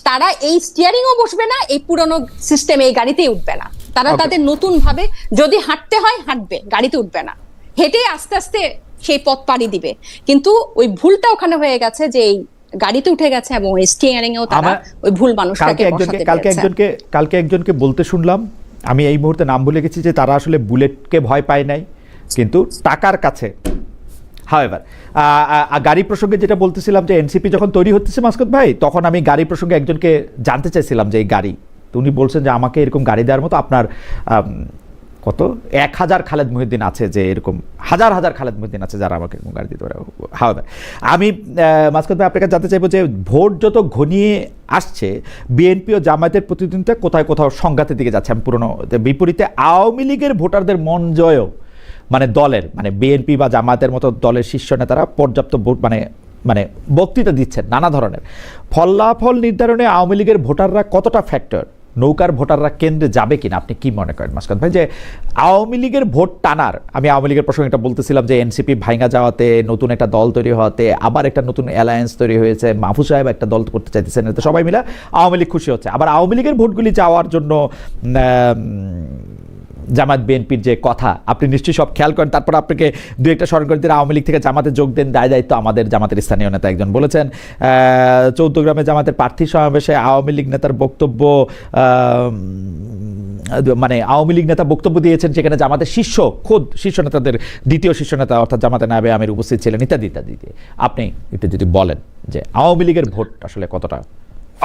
তারা এই স্টিয়ারিং ও বসবে না, এই পুরনো সিস্টেম এই গাড়িতেই উঠবে না, তারা তাদের নতুন ভাবে যদি হাঁটতে হয় হাঁটবে, গাড়িতে উঠবে না, হেঁটে আস্তে আস্তে সেই পথ পাড়ি দিবে। কিন্তু ওই ভুলটা ওখানে হয়ে গেছে যে এই গাড়িতে উঠে গেছে এবং স্টিয়ারিং এও তারা ওই ভুল মানুষটাকে বসাতে পেরেছে। কালকে একজনকে বলতে শুনলাম, আমি এই মুহূর্তে নাম ভুলে গেছি, যে তারা আসলে বুলেটকে ভয় পায় নাই, কিন্তু টাকার কাছে। হাওয়েভার গাড়ি প্রসঙ্গে যেটা বলতেছিলাম, যে এনসিপি যখন তৈরি হচ্ছে মাসকুদ ভাই, তখন আমি গাড়ি প্রসঙ্গে একজনকে জানতে চাইছিলাম যে এই গাড়ি, তো উনি বলছেন যে আমাকে এরকম গাড়ি দেওয়ার মতো আপনার কত 1000 খালেদ মহিউদ্দিন আছে, যে এরকম হাজার হাজার খালেদ মহিউদ্দিন আছে যারা আমাকে এরকম গাড়ি দিতে পারে। হাওয়েভার আমি মাসকুদ ভাই আপনার কাছে জানতে চাইবো যে ভোট যত ঘনিয়ে আসছে, বিএনপি ও জামায়াতের প্রতিদ্বন্দ্বিতা কোথাও কোথাও সংঘাতের দিকে যাচ্ছে। আমি পুরনো বিপরীতে আওয়ামী লীগের ভোটারদের মন জয়ও, মানে দলের, মানে বিএনপি বা জামায়াতের মতো দলের শীর্ষ নেতারা পর্যাপ্ত ভোট মানে বক্তৃতা দিচ্ছেন নানা ধরনের। ফলাফল নির্ধারণে আওয়ামী লীগের ভোটাররা কতটা ফ্যাক্টর, নৌকার ভোটাররা কেন্দ্রে যাবে কিনা, আপনি কি মনে করেন মাসকাত ভাই? যে আওয়ামী লীগের ভোট টানার, আমি আওয়ামী লীগের প্রসঙ্গে এটা বলতেছিলাম যে এনসিপি ভাঙা যাওয়াতে, নতুন একটা দল তৈরি হওয়াতে, আবার একটা নতুন অ্যালায়েন্স তৈরি হয়েছে, মাহফুজ সাহেব একটা দল করতে চাইতেছেন, এতে সবাই মিলে আওয়ামী লীগ খুশি হচ্ছে। আবার আওয়ামী লীগের ভোটগুলি যাওয়ার জন্য জামাত বিএনপির যে কথা, আপনি নিশ্চয়ই সব খেয়াল করেন, তারপর আপনাকে দু একটা স্মরণ করে দিন, আওয়ামী লীগ থেকে জামাতে যোগ দেন, দায়িত্ব আমাদের। জামাতের স্থানীয় নেতা একজন বলেছেন 14 জামাতের প্রার্থী সমাবেশে আওয়ামী লীগ নেতার বক্তব্য, মানে আওয়ামী লীগ নেতা বক্তব্য দিয়েছেন, সেখানে জামাতের খোদ শীর্ষ নেতাদের দ্বিতীয় শীর্ষ নেতা অর্থাৎ জামাতে নায়েবে আমির উপস্থিত ছিলেন, ইত্যাদি ইত্যাদি। আপনি একটু যদি বলেন যে আওয়ামী লীগের ভোট আসলে কতটা।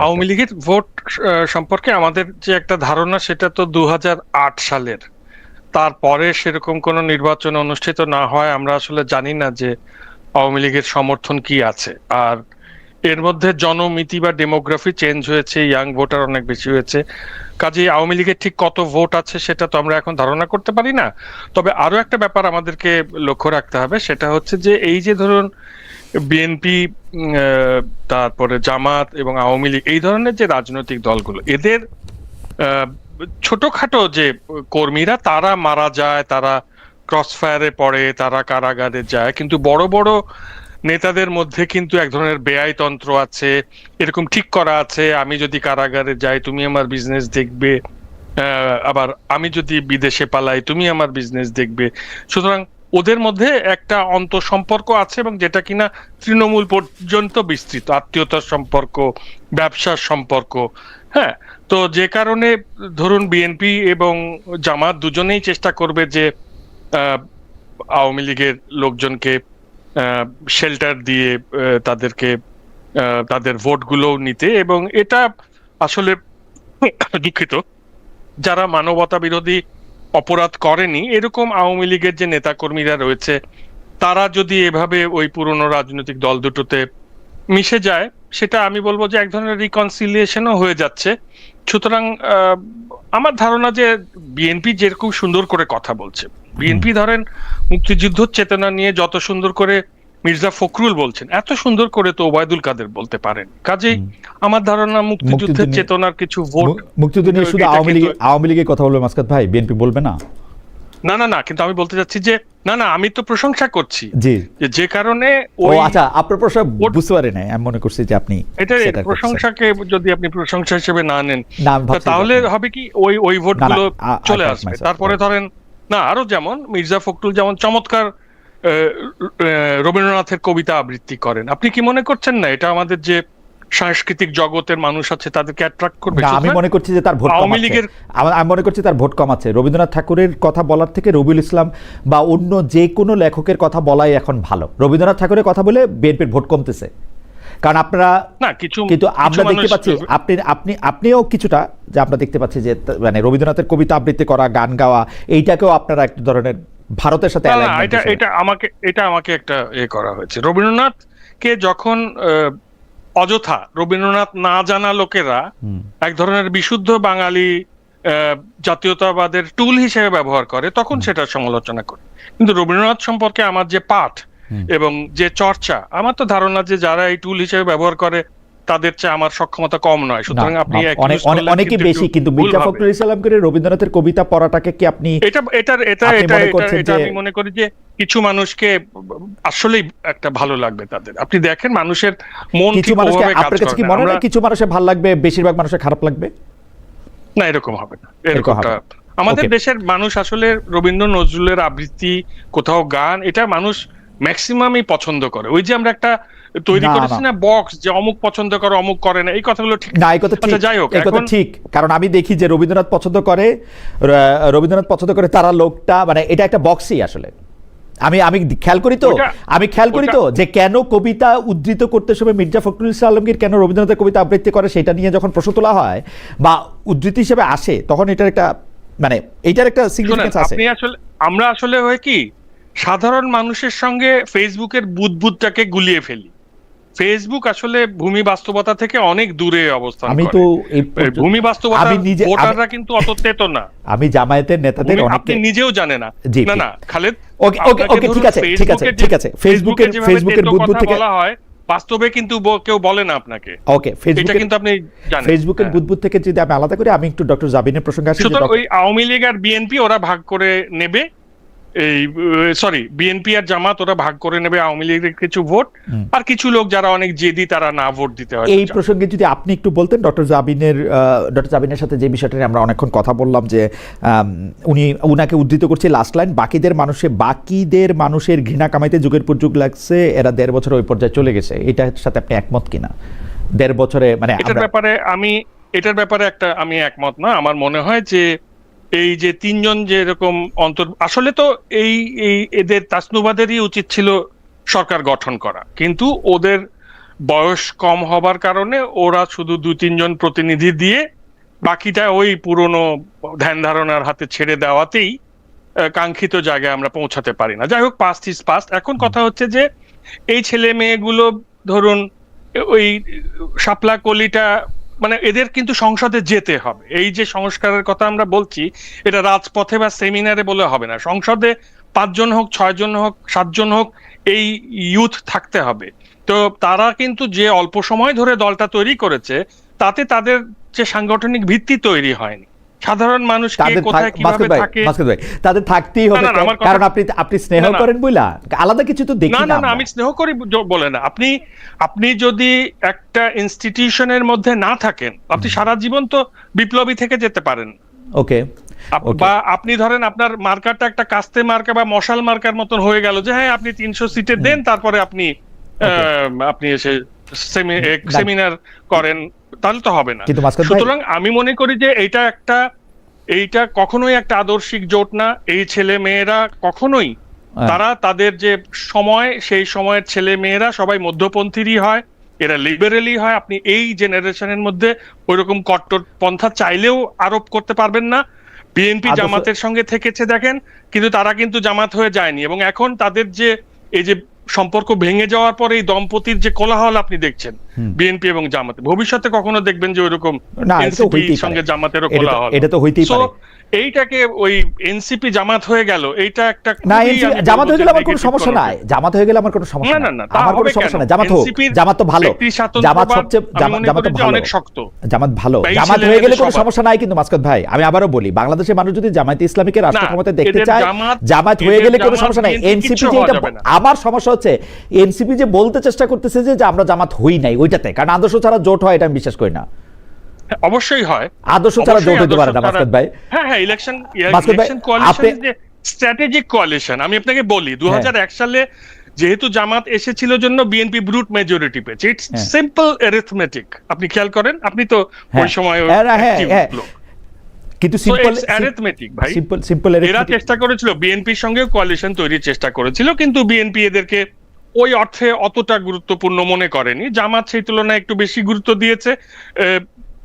আওয়ামী লীগের ভোট সম্পর্কে আমাদের যে একটা ধারণা, সেটা তো 2008 সালের, তারপরে সেরকম কোনো নির্বাচন অনুষ্ঠিত না হয় আমরা আসলে জানি না যে আওয়ামী লীগের সমর্থন কি আছে। আর এর মধ্যে জনমিতি বা ডেমোগ্রাফি চেঞ্জ হয়েছে, ইয়াং ভোটার অনেক বেশি হয়েছে, কাজেই আওয়ামী লীগের ঠিক কত ভোট আছে সেটা তো আমরা এখন ধারণা করতে পারি না। তবে আরো একটা ব্যাপার আমাদেরকে লক্ষ্য রাখতে হবে, সেটা হচ্ছে যে এই যে ধরুন বিএনপি, তারপরে জামাত এবং আওয়ামী লীগ, এই ধরনের যে রাজনৈতিক দলগুলো, এদের ছোটখাটো যে কর্মীরা তারা মারা যায়, তারা ক্রসফায়ারে পড়ে, তারা কারাগারে যায়, কিন্তু বড় বড় নেতাদের মধ্যে কিন্তু এক ধরনের বেআইতন্ত্র আছে, এরকম ঠিক করা আছে, আমি যদি কারাগারে যাই তুমি আমার বিজনেস দেখবে, আবার আমি যদি বিদেশে পালাই তুমি আমার বিজনেস দেখবে। সুতরাং ওদের মধ্যে একটা অন্তঃসম্পর্ক আছে, এবং যেটা কিনা তৃণমূল পর্যন্ত বিস্তৃত, আত্মীয়তার সম্পর্ক, ব্যবসার সম্পর্ক। হ্যাঁ, তো যে কারণে ধরুন বিএনপি এবং জামাত দুজনেই চেষ্টা করবে যে আওয়ামী লীগের লোকজনকে শেল্টার দিয়ে তাদেরকে তাদের ভোটগুলো নিতে। এবং এটা আসলে দুঃখিত, যারা মানবতা বিরোধী অপরাধ করেনি এরকম আওয়ামী লীগের যে নেতাকর্মীরা রয়েছে, তারা যদি এভাবে ওই পুরনো রাজনৈতিক দল দুটোতে মিশে যায়, সেটা আমি বলবো যে এক ধরনের রিকনসিলিয়েশনও হয়ে যাচ্ছে। সুতরাং আমার ধারণা যে বিএনপি যেরকম সুন্দর করে কথা বলছে, বিএনপি ধরেন মুক্তিযুদ্ধ চেতনা নিয়ে যত সুন্দর করে মির্জা ফখরুল বলছেন, এত সুন্দর করে তো ওবায়দুল কাদের বলতে পারেন। কাজেই আমার ধারণা মুক্তিযুদ্ধের চেতনার কিছু ভোট, মুক্তিযুদ্ধ নিয়ে শুধু আওয়ামী লীগের কথা বলবে মাসকাত ভাই, বিএনপি বলবে না? না না না, কিন্তু আমি বলতে চাচ্ছি যে না না, আমি তো প্রশংসা করছি জি, যে কারণে ও আচ্ছা, আপনার প্রশ্ন বুঝতে পারি না, আমি মনে করছি যে আপনি এটা প্রশংসাকে যদি আপনি প্রশংসা হিসেবে না নেন, না, আমি ভাবছি তাহলে হবে কি ওই ভোটগুলো চলে আসবে। myself, তারপরে ধরেন না, আরো যেমন মির্জা ফখরুল যেমন চমৎকার রবীন্দ্রনাথের কবিতা আবৃত্তি করেন, আপনি কি মনে করছেন না এটা আমাদের যে সাংস্কৃতিক জগতের মানুষ আছে তাদেরকে অ্যাট্রাক্ট করবে? না, আমি মনে করছি যে তার ভোট আওয়ামী কমাচ্ছে। লীগের আমি মনে করছি তার ভোট কমাচ্ছে। রবীন্দ্রনাথ ঠাকুরের কথা বলার থেকে রবিউল ইসলাম বা অন্য যে কোনো লেখকের কথা বলাই এখন ভালো। রবীন্দ্রনাথ ঠাকুরের কথা বলে বিএনপির ভোট কমতেছে, কারণ আপনারা না কিছু, কিন্তু আমরা দেখতে পাচ্ছি আপনিও কিছুটা, যে আমরা দেখতে পাচ্ছি যে মানে রবীন্দ্রনাথের কবিতা আবৃত্তি করা, গান গাওয়া, এইটাকেও আপনারা এক ধরনের ভারতের সাথে এটা আমাকে একটা করা হয়েছে। রবীন্দ্রনাথকে যখন অযথা রবীন্দ্রনাথ না জানা লোকেরা এক ধরনের বিশুদ্ধ বাঙালি জাতীয়তাবাদের টুল হিসেবে ব্যবহার করে, তখন সেটা সমালোচনা করে। কিন্তু রবীন্দ্রনাথ সম্পর্কে আমার যে পাঠ এবং যে চর্চা, আমার তো ধারণা যে যারা এই টুল হিসেবে ব্যবহার করে তাদের চেয়ে আমার সক্ষমতা কম নয়। সুতরাং আপনি অনেকে বেশি, কিন্তু মির্জা ফখরুল ইসলাম করে রবীন্দ্রনাথের কবিতা পড়াটাকে কি আপনি এটা আমি মনে করি যে কিছু মানুষকে আসলেই একটা ভালো লাগবে তাদের। আপনি দেখেন মানুষের মন কিছু মানুষকে, আপনার কাছে কি মনে হয় কিছু মানুষের ভালো লাগবে, বেশিরভাগ মানুষের খারাপ লাগবে? না, এরকম হবে না। এরকমটা আমাদের দেশের মানুষ আসলে রবীন্দ্র নজরুলের আবৃত্তি, কোথাও গান, এটা মানুষ ম্যাক্সিমামই পছন্দ করে। ওই যে আমরা একটা তৈরি করেছি না বক্স, যে অমুক পছন্দ করে অমুক করে না, এই কথাগুলো ঠিক না। এই কথা ঠিক, যাই হোক, এই কথা ঠিক, কারণ আমি দেখি যে রবীন্দ্রনাথ পছন্দ করে তারা লোকটা, মানে এটা একটা বক্সই আসলে। আমি খেয়াল করি তো যে কেন কবিতা উদ্ধৃত করতে সময় মির্জা ফখরুল ইসলাম আলমগীর কেন রবীন্দ্রনাথের কবিতা আবৃত্তি করে, সেটা নিয়ে যখন প্রশ্ন তোলা হয় বা উদ্ধৃতি হিসেবে আসে, তখন এটার একটা মানে এইটার একটা সিগনিফিকেন্স আছে। আমরা আসলে হয় কি, সাধারণ মানুষের সঙ্গে ফেসবুকের বুদবুদটাকে গুলিয়ে ফেলি। ফেসবুক আসলে ভূমি বাস্তবতা থেকে অনেক দূরে অবস্থান করে। ভূমি বাস্তবতা ভোটাররা কিন্তু অত তেতো না। আমি জামায়াতের নেতাদের আপনি নিজেও জানেন না। না খালেদ, ওকে ঠিক আছে ফেসবুকের বুদবুদ থেকে বলা হয়, বাস্তবে কিন্তু কেউ বলে না আপনাকে। ওকে, ফেসবুকের বুদবুদ থেকে যদি আমি আলাদা করি, আমি একটু ডক্টর জাবিনের প্রসঙ্গে আসি। সুতরাং ওই আওয়ামী লীগ আর বিএনপি ওরা ভাগ করে নেবে, বিএনপি আর জামাত ওরা ভাগ করে নেবে আওয়ামী লীগের কিছু ভোট, আর কিছু লোক যারা অনেক জেদি তারা না ভোট দিতে হয়। এই প্রসঙ্গে যদি আপনি একটু বলতেন, ডক্টর জাবিনের সাথে যে বিষয়টা নিয়ে আমরা অনেকক্ষণ কথা বললাম, যে উনাকে উদ্ধৃত করছে লাস্ট লাইন, বাকিদের মানুষের ঘৃণা কামাইতে যুগের পর যুগ লাগছে, এরা 1.5 বছর ওই পর্যায়ে চলে গেছে। এটার সাথে আপনি একমত কিনা? 1.5 বছরে মানে এটার ব্যাপারে আমি একমত না। আমার মনে হয় যে এই যে 3 জন যে এরকম আসলে তো এদের তাসনুবাদেরই উচিত ছিল সরকার গঠন করা, কিন্তু ওদের বয়স কম হবার কারণে ওরা শুধু 2-3 জন প্রতিনিধি দিয়ে বাকিটা ওই পুরনো ধ্যান ধারণার হাতে ছেড়ে দেওয়াতেই কাঙ্ক্ষিত জায়গায় আমরা পৌঁছাতে পারি না। যাই হোক, পাস্ট ইজ পাস্ট। এখন কথা হচ্ছে যে এই ছেলে মেয়েগুলো ধরুন ওই শাপলা কলিটা, মানে এদের কিন্তু সংসদে যেতে হবে। এই যে সংস্কারের কথা আমরা বলছি, এটা রাজপথে বা সেমিনারে বলে হবে না। সংসদে 5 জন হোক, 6 জন হোক, 7 জন হোক, এই ইউথ থাকতে হবে। তো তারা কিন্তু যে অল্প সময় ধরে দলটা তৈরি করেছে, তাতে তাদের যে সাংগঠনিক ভিত্তি তৈরি হয়নি। সাধারণ মানুষ কোথায় কিভাবে থাকে, তাদের থাকতেই হবে, কারণ আপনি স্নেহ করেন বইলা, আলাদা কিছু তো দেখি না। না, আমি স্নেহ করি বলে না। আপনি যদি একটা ইনস্টিটিউশনের মধ্যে না থাকেন, আপনি সারা জীবন তো বিপ্লবী থেকে যেতে পারেন। ওকে, বা আপনি ধরেন আপনার মার্কারটা একটা কাস্তে মার্কা বা মশাল মার্কার মতন হয়ে গেল, যে হ্যাঁ আপনি 300 সিটে দেন, তারপরে আপনি এসে সেমিনার করেন, তাহলে তো হবে না। সুতরাং আমি মনে করি যে এইটা কখনোই একটা আদর্শিক জোট না। এই ছেলে মেয়েরা কখনোই, তারা তাদের যে সময়, সেই সময়ের ছেলে মেয়েরা সবাই মধ্যপন্থীরই হয়, এরা লিবারেলি হয়। আপনি এই জেনারেশনের মধ্যে ওইরকম কট্টর পন্থা চাইলেও আরোপ করতে পারবেন না। বিএনপি জামাতের সঙ্গে থেকেছে দেখেন, কিন্তু তারা কিন্তু জামাত হয়ে যায়নি। এবং এখন তাদের যে এই যে সম্পর্ক ভেঙে যাওয়ার পরে এই দম্পতির যে কোলাহল আপনি দেখছেন বিএনপি এবং জামাতে, ভবিষ্যতে কখনো দেখবেন যে ওইরকম না, এটা তো এনসিপির হইতেই সঙ্গে পারে। জামাতেরও এটা তো- কোলাহল। এটা তো হইতেই So, পারে। এইটাকে ওই এনসিপি জামাত হয়ে গেল, এইটা একটা না, খুবই, NCP আমি জামাত বলবো হয়ে যে গেলে আমার কোনো negative সমস্যা নাই, connotation। জামাত হয়ে গেলে আমার কোনো সমস্যা না, না, নাই, না, তা আমার কোনো হবে সমস্যা কেন? নাই, জামাত হোক, NCP র জামাত তো ভালো, ব্যক্তি স্বাতন্ত্র্যবাদ জামাত সবচেয়ে আমি মনে জামাত করি তো যে ভালো, অনেক শক্ত। জামাত ভালো, বা এই জামাত হয়ে ছেলেমেয়েদের গেলে কোনো সবার। সমস্যা নাই। কিন্তু মাসকাত ভাই, আমি আবারও বলি, বাংলাদেশের মানুষ যদি জামায়াতে ইসলামীকে রাষ্ট্র না, ক্ষমতায় দেখতে এদের চায়, জামাত হয়ে এদের গেলে কোনো জামাত সমস্যা নাই। BNP এনসিপি কিচ্ছু যে হওয়া এটা, যাবে না। আমার সমস্যা হচ্ছে এনসিপি যে বলতে চেষ্টা করতেছে যে আমরা জামাত হই নাই ওইটাতে, কারণ আদর্শ ছাড়া জোট হয় এটা আমি বিশ্বাস করি না। হ্যাঁ, অবশ্যই হয়, আদর্শ ছাড়া অবশ্যই জোট হইতে পারে না আদর্শ মাসকাত ভাই। হ্যাঁ হ্যাঁ, ইলেকশন মাসুদ ভাই, কোয়ালিশন আপনি- যে স্ট্র্যাটেজিক কোয়ালিশন। আমি আপনাকে বলি 2001 সালে যেহেতু জামাত এসেছিল জন্য বিএনপি ব্রুট মেজরিটি পেয়েছে। ইটস হ্যাঁ। Simple arithmetic. আপনি খেয়াল করেন, আপনি তো ওই সময় হ্যাঁ, হ্যাঁ, active হ্যাঁ। লোক। কিন্তু So সিম্পল it's arithmetic, ভাই। সিম্পল এরা চেষ্টা করেছিল বিএনপির সঙ্গে কোয়ালিশন তৈরির চেষ্টা করেছিল, কিন্তু বিএনপি এদেরকে ওই অর্থে অতটা গুরুত্বপূর্ণ মনে করেনি। জামাত সেই তুলনায় একটু বেশি গুরুত্ব দিয়েছে,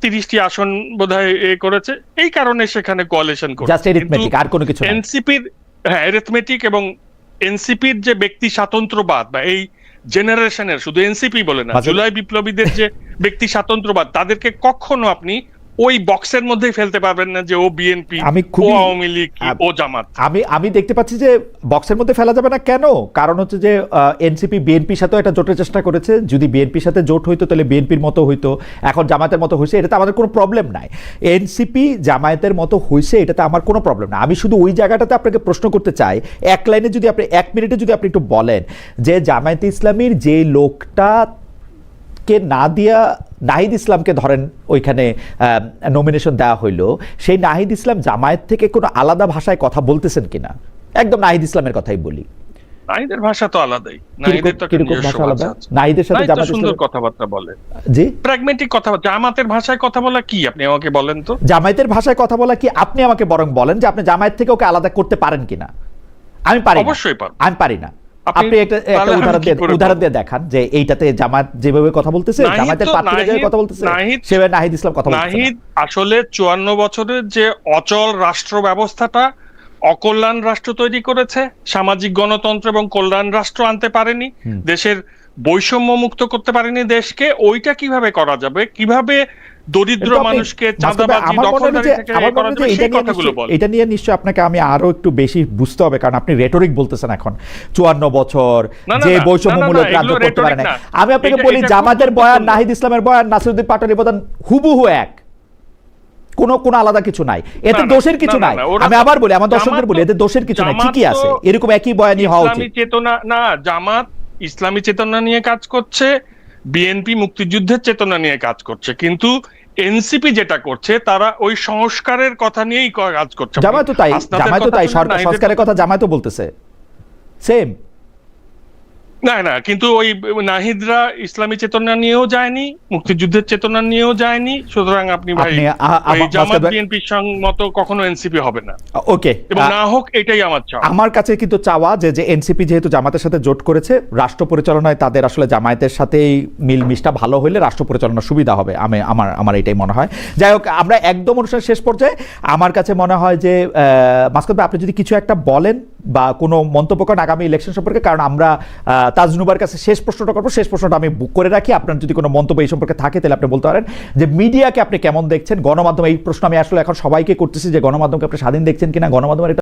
30টি আসন বোধহয় করেছে, এই কারণে সেখানে কোয়ালিশন জাস্ট এরিথমেটিক, আর কোনো কিছু না। এনসিপির, হ্যাঁ, অ্যারিথমেটিক এবং এনসিপির যে ব্যক্তি স্বাতন্ত্র্যবাদ বা এই জেনারেশনের, শুধু এনসিপি বলে না, জুলাই বিপ্লবীদের যে ব্যক্তি স্বাতন্ত্র্যবাদ, তাদেরকে কখনো আপনি ওই বক্সের মধ্যেই ফেলতে পারবেন না যে ও বিএনপি, আমি ও খুবই- আওয়ামী লীগ, ও জামাত। আমি দেখতে পাচ্ছি যে বক্সের মধ্যে ফেলা যাবে না। কেন? কারণ হচ্ছে যে এনসিপি বিএনপির সাথেও একটা জোটের চেষ্টা করেছে। যদি বিএনপির সাথে জোট হইতো তাহলে বিএনপির মতো হইতো, এখন জামায়াতের মতো হয়েছে, এটাতে আমাদের কোনো প্রবলেম নাই। এনসিপি জামায়াতের মতো হয়েছে, এটাতে আমার কোনো প্রবলেম না। আমি শুধু ওই জায়গাটাতে আপনাকে প্রশ্ন করতে চাই, এক লাইনে যদি আপনি, 1 মিনিটে যদি আপনি একটু বলেন যে জামায়াতে ইসলামীর যে লোকটা কে না দিয়া নাহিদ ইসলামকে ধরেন ওইখানে নমিনেশন দেওয়া হইলো, সেই নাহিদ ইসলাম জামায়াত থেকে কোনো আলাদা ভাষায় কথা বলতেছেন কিনা? একদম নাহিদ ইসলামের কথাই বলি। নাহিদের ভাষা তো আলাদাই, নাহিদের তো একটা কিরকম নিজস্ব ভাষা আলাদা? ভাষা আছে। নাহিদের সাথে নাহিদ তো জামাত সুন্দর ইসলামের, কথাবার্তা বলে, জি, প্র্যাগমেটিক কথা। জামাতের ভাষায় কথা বলা কি, আপনি আমাকে বলেন তো। জামায়াতের ভাষায় কথা বলা কি? আপনি আমাকে বরং বলেন যে আপনি জামায়াত থেকে ওকে আলাদা করতে পারেন কিনা। আমি পারি না। অবশ্যই পারবো। আমি পারি না। আপনি- আপনি একটা তাহলে আমি কি করে উদাহরণ বলবো? দিয়ে দেখান যে এইটাতে জামাত যেভাবে কথা বলতেছে, নাহিদ জামায়াতের তো- প্রার্থীরা যেভাবে নাহিদ- কথা বলতেছে, নাহিদ- সেভাবে নাহিদ ইসলাম কথা বলতেছে না। নাহিদ আসলে 54 বছরের যে অচল রাষ্ট্র ব্যবস্থাটা, অকল্যাণ রাষ্ট্র তৈরি করেছে, সামাজিক গণতন্ত্র এবং কল্যাণ রাষ্ট্র আনতে পারেনি, দেশের বৈষম্য মুক্ত করতে পারেনি দেশকে। ওইটা কিভাবে করা যাবে, কিভাবে দরিদ্র কিন্তু আপনি- মানুষকে মাসুদ ভাই, চাঁদাবাজি, আমার মনে হয় দখলদারি যে- থেকে আমার মনে করা হয় যে যাবে, এটা সেই নিয়ে কথাগুলো নিশ্চয়ই- বলেন। এটা নিয়ে নিশ্চয়ই আপনাকে আমি আরো একটু বেশি বুঝতে হবে, কারণ আপনি রেটরিক বলতেছেন এখন 54 বছর না, না, যে না, বৈষম্যমূলক না, না, রাজ্য এগুলো করতে পারে rhetoric না। না। আমি আপনাকে এটা- বলি, এটা খুব জামাতের বয়ান, গুরুত্বপূর্ণ। নাহিদ ইসলামের বয়ান, নাসিরউদ্দিন পাটোয়ারির বয়ান হুবহু এক, কোনো আলাদা কিছু নাই, এতে না, না, দোষের কিছু না, না, নাই। না, ওরা আমি তো- আবার বলি, আমার জামাত দর্শকদের বলি, তো- এতে দোষের কিছু নাই, জামাত ঠিকই আছে, তো এরকম একই বয়ানই হওয়া ইসলামী উচিত। চেতনা, না, জামাত ইসলামী চেতনা নিয়ে কাজ করছে, বিএনপি মুক্তিযুদ্ধের চেতনা নিয়ে কাজ করছে, কিন্তু এনসিপি যেটা করছে তারা ওই সংস্কারের কথা নিয়েই কাজ করছে। জামায়াতও তাই, হাসনাতের জামায়াতও কথা তাই, শুনে নাহিদের সংস্কারের কথা জামায়াতও বলতেছে সেম। না না, কিন্তু ওই নাহিদরা ইসলামী চেতনা নিয়েও যায়নি, মুক্তিযুদ্ধের চেতনা নিয়েও যায়নি, সুতরাং আপনি ভাই ওই জামাত বিএনপির মতো কখনো এনসিপি হবে না, ওকে, এবং না হোক, এটাই আমার চাওয়া। আমার কাছে কিন্তু চাওয়া যে এনসিপি যেহেতু জামাতের সাথে জোট করেছে, রাষ্ট্র পরিচালনায় তাদের আসলে জামায়াতের সাথেই মিলমিশটা ভালো হলে রাষ্ট্র পরিচালনা সুবিধা হবে। আমার এটাই মনে হয়। যাই হোক, আমরা একদম অনুষ্ঠানের শেষ পর্যায়ে, আমার কাছে মনে হয় যে মাসুদ ভাই, আপনি যদি কিছু একটা বলেন বা কোনো মন্তব্য করেন আগামী ইলেকশন সম্পর্কে, কারণ আমরা তাজনুবার কাছে শেষ প্রশ্নটা করবো, শেষ প্রশ্নটা আমি বুক করে রাখি। আপনার যদি কোনো মন্তব্য এই সম্পর্কে থাকে তাহলে আপনি বলতে পারেন যে মিডিয়াকে আপনি কেমন দেখছেন, গণমাধ্যম, এই প্রশ্ন আমি আসলে এখন সবাইকে করতেছি যে গণমাধ্যমকে আপনি স্বাধীন দেখছেন কিনা, গণমাধ্যমের